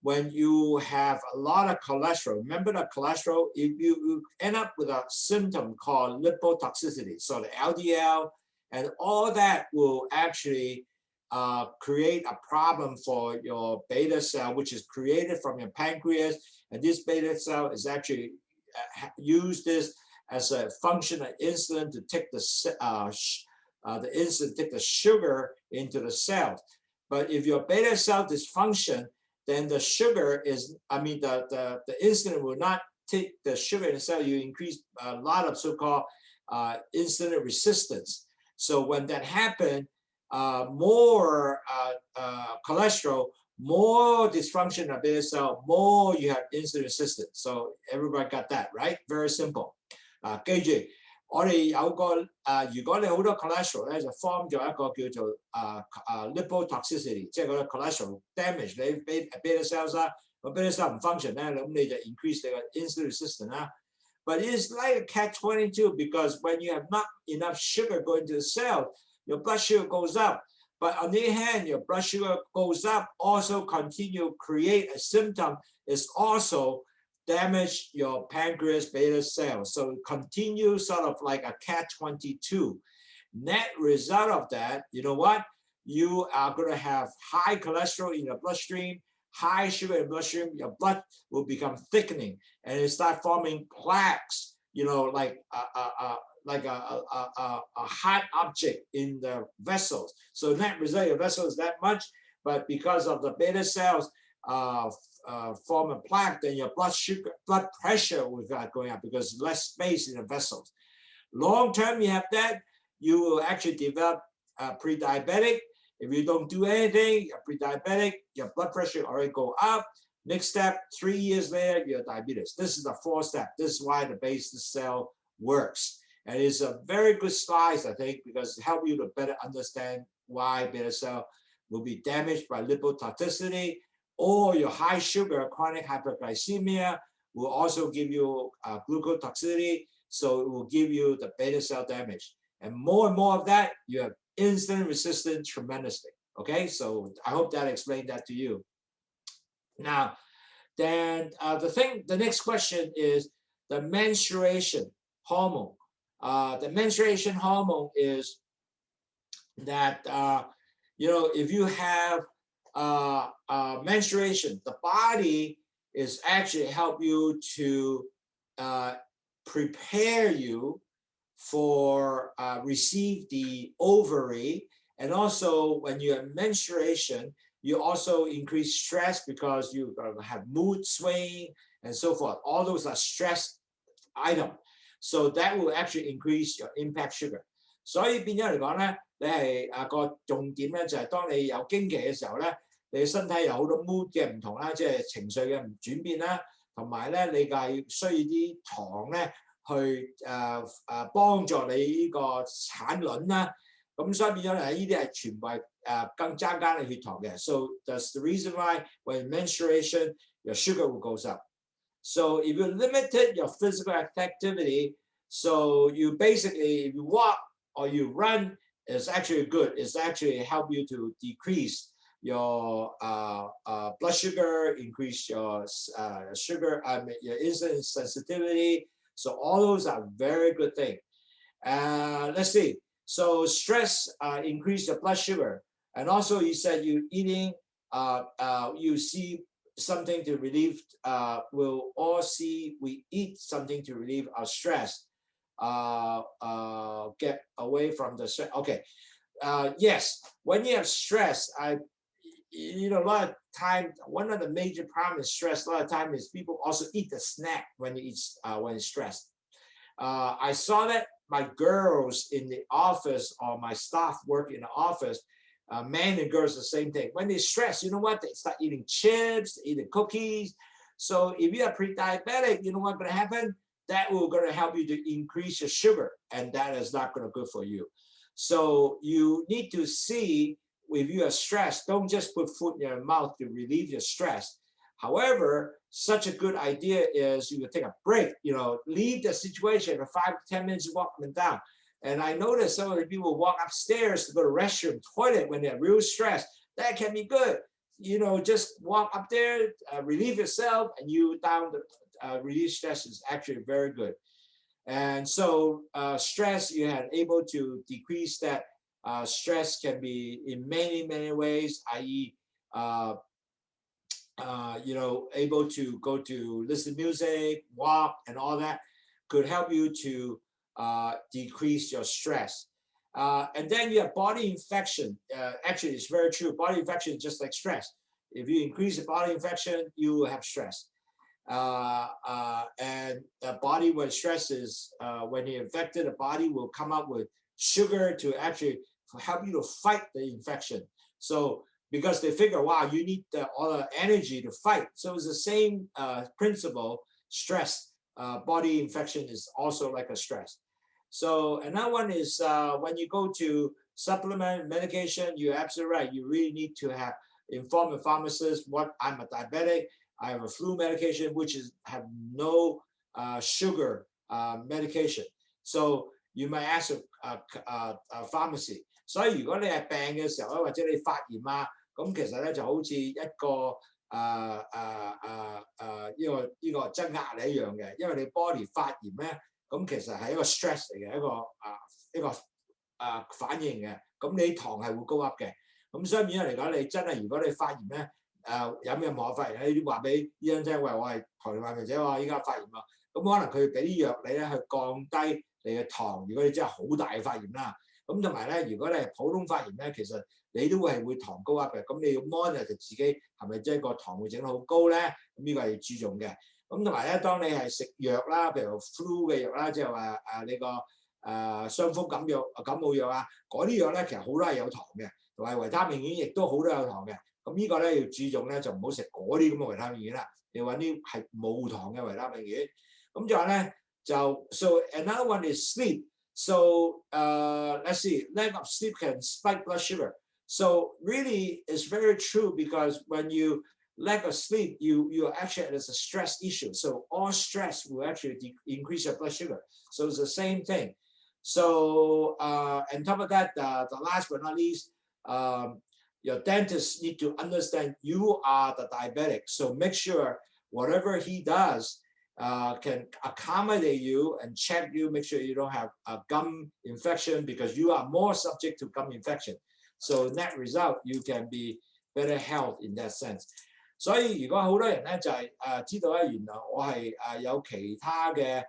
A: when you have a lot of cholesterol, remember the cholesterol, if you end up with a symptom called lipotoxicity. So the LDL and all that will actually create a problem for your beta cell, which is created from your pancreas. And this beta cell is actually use this as a function of insulin to take the insulin take the sugar into the cells. But if your beta cell dysfunction, then the sugar is, the insulin will not take the sugar in the cell. You increase a lot of so-called insulin resistance. So when that happens, more cholesterol, more dysfunction of beta cell, more you have insulin resistance. So everybody got that, right? Very simple. 記住。我哋有個如果你好多 cholesterol 咧，就 form 咗一個叫做lipotoxicity， 即係嗰個 cholesterol damage 你 beta cells 啦，個 beta cell 唔 function 咧，咁你就 increase 你個 insulin resistance 啦。But it's like a catch-22 because when you have not enough sugar going to the cell, your blood sugar goes up. But on the other hand, your blood sugar goes up, also continue create a symptom is also damage your pancreas beta cells. So continue sort of like a catch-22. Net result of that, you know what? You are going to have high cholesterol in your bloodstream, high sugar in bloodstream, your blood will become thickening and it start forming plaques, you know, like a hot object in the vessels. So net result, your vessel is that much, but because of the beta cells form a plaque, then your blood pressure will start going up because less space in the vessels. Long term, you have that, you will actually develop pre-diabetic. If you don't do anything, you're pre-diabetic, your blood pressure already go up. Next step, 3 years later, you're diabetes. This is the 4th step. This is why the beta cell works. And it's a very good slide, I think, because it helps you to better understand why beta cell will be damaged by lipotoxicity, or your high sugar chronic hyperglycemia will also give you glucose toxicity. So it will give you the beta cell damage. And more of that, you have insulin resistance tremendously. Okay, so I hope that explained that to you. Now, then the next question is the menstruation hormone. The menstruation hormone is that, you know, if you have menstruation, the body is actually help you to prepare you for receive the ovary. And also when you have menstruation, you also increase stress because you have mood swing and so forth. All those are stress items. So that will actually increase your impact sugar. 所以變咗嚟講咧，你係個重點咧就係當你有經期嘅時候咧，你身體有好多 mood 嘅唔同啦，即係情緒嘅唔轉變啦，同埋咧你係需要啲糖咧去幫助你呢個產卵啦。咁所以變咗嚟呢啲係全部係更增加你血糖嘅。So that's the reason why when menstruation your sugar will goes up. So if you limited your physical activity, so you basically, if you walk or you run, it's actually good. It's actually help you to decrease your blood sugar, increase your your insulin sensitivity. So all those are very good things. Let's see. So stress increase your blood sugar. And also you said you eating, you see something to relieve, we'll all see we eat something to relieve our stress, get away from the stress. Okay, yes, when you have stress, you know, a lot of time, one of the major problems is stress. A lot of time is people also eat the snack when you eat, when it's stressed. I saw that my girls in the office or my staff work in the office, men and girls, the same thing. When they stress, you know what? They start eating chips, eating cookies. So if you are pre-diabetic, you know what's going to happen? That will going to help you to increase your sugar, and that is not going to good for you. So you need to see if you are stressed, don't just put food in your mouth to relieve your stress. However, such a good idea is you can take a break, you know, leave the situation for 5 to 10 minutes, walk them down. And I noticed some of the people walk upstairs to go to the restroom, toilet when they're real stressed. That can be good. You know, just walk up there, relieve yourself, and you down the relieve stress is actually very good. And so stress, you are able to decrease that. Stress can be in many ways, i.e., you know, able to go to listen to music, walk, and all that could help you to decrease your stress. And then you have body infection. Actually, it's very true. Body infection is just like stress. If you increase the body infection, you will have stress. And the body, when stress is, when you're infected, the body will come up with sugar to actually help you to fight the infection. So because they figure, wow, you need all the energy to fight. So it's the same principle, stress. Body infection is also like a stress. So another one is when you go to supplement medication, you're absolutely right. You really need to inform the pharmacist what I'm a diabetic. I have a flu medication, which have no sugar medication. So you might ask a pharmacy. 所以如果你係病嘅時候咧，或者你發炎啊，咁其實咧就好似一個呢個增壓力一樣嘅，因為你 body 發炎咧，咁其實係一個 stress 嚟嘅，一個反應嘅，咁你糖係會高 up 嘅，咁所以變咗嚟講，你真係如果你發炎咧，有任何發炎，你話俾醫生聽，喂，我係糖尿病患者喎，依家發炎啊，咁可能佢俾啲藥你咧去降低你嘅糖。如果你真係好大嘅發炎啦，咁同埋咧，如果你係普通發炎咧，其實你都會糖高 up 嘅，咁你要 monitor 自己係咪即係個糖會整得好高咧？咁呢個係注重嘅。咁同埋咧，當你係食藥啦，譬如 flu 嘅藥啦，即係話你個傷風感冒藥啊，嗰啲藥咧其實好多係有糖嘅，同埋維他命丸亦都好多有糖嘅。咁呢個咧要注重咧，就唔好食嗰啲咁嘅維他命丸啦，你揾啲係冇糖嘅維他命丸。咁就話咧so another one is sleep. So let's see, lack of sleep can spike blood sugar. So really, it's very true because when you lack of sleep, you actually it's a stress issue. So all stress will actually increase your blood sugar. So it's the same thing. So on top of that, the last but not least, your dentist need to understand you are the diabetic. So make sure whatever he does can accommodate you and check you, make sure you don't have a gum infection because you are more subject to gum infection. So net result, you can be better health in that sense. 所以如果好多人咧就係知道咧，原來我係有其他嘅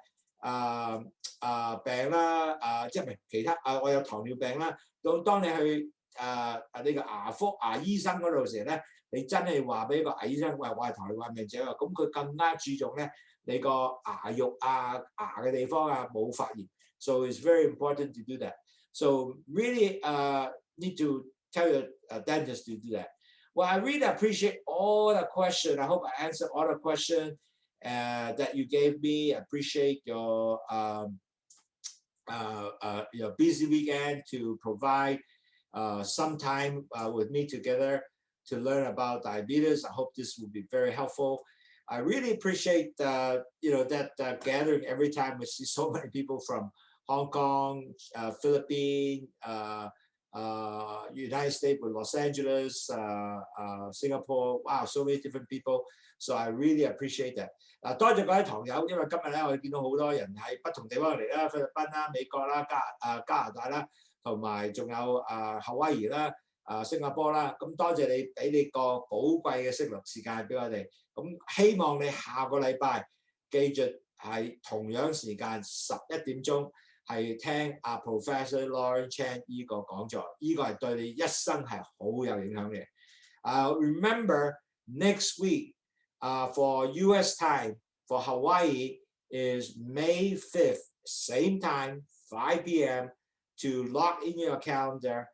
A: 病啦，即係唔係其他我有糖尿病啦。當你去呢個牙醫生嗰度時咧，你真係話俾個牙醫生，喂，我係糖尿病患者啊，咁佢更加注重咧你個牙肉牙嘅地方冇發炎。So it's very important to do that. So really need to tell your dentist to do that. Well, I really appreciate all the questions. I hope I answered all the questions that you gave me. I appreciate your busy weekend to provide some time with me together to learn about diabetes. I hope this will be very helpful. I really appreciate that gathering every time we see so many people from Hong Kong, Philippines, United States with Los Angeles, Singapore. Wow, so many different people. So I really appreciate that. 多謝各位堂友，因為今日咧我哋見到好多人喺不同地方嚟啦，菲律賓啦、美國啦、加拿大啦，同埋仲有夏威夷啦、新加坡啦。咁多謝你俾你個寶貴嘅息錄時間俾我哋。咁希望你下個禮拜記住係同樣時間11點鐘。係聽Professor Lawrence Chan 呢個講座，呢個係對你一生係好有影響嘅。Remember next week for US time for Hawaii is May 5th, same time, 5 p.m. to lock in your calendar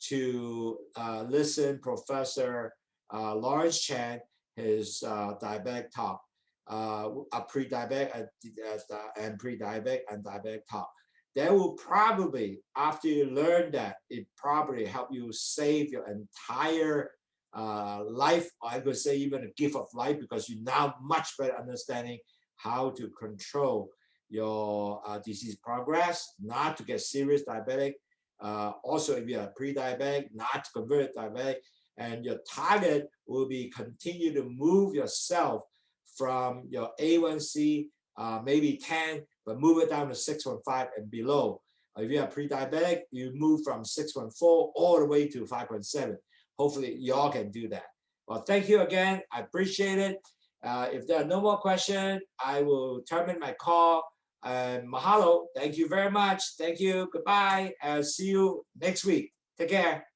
A: to listen Professor Lawrence Chan his diabetic talk, pre-diabetic and pre-diabetic and diabetic talk. That will probably, after you learn that, it probably help you save your entire life, or I could say even a gift of life, because you now much better understanding how to control your disease progress, not to get serious diabetic. Also, if you're pre-diabetic, not to convert diabetic, and your target will be continue to move yourself from your A1C, maybe 10, but move it down to 6.5 and below. If you are pre-diabetic, you move from 6.4 all the way to 5.7. Hopefully, you all can do that. Well, thank you again. I appreciate it. If there are no more questions, I will terminate my call. Mahalo. Thank you very much. Thank you. Goodbye. See you next week. Take care.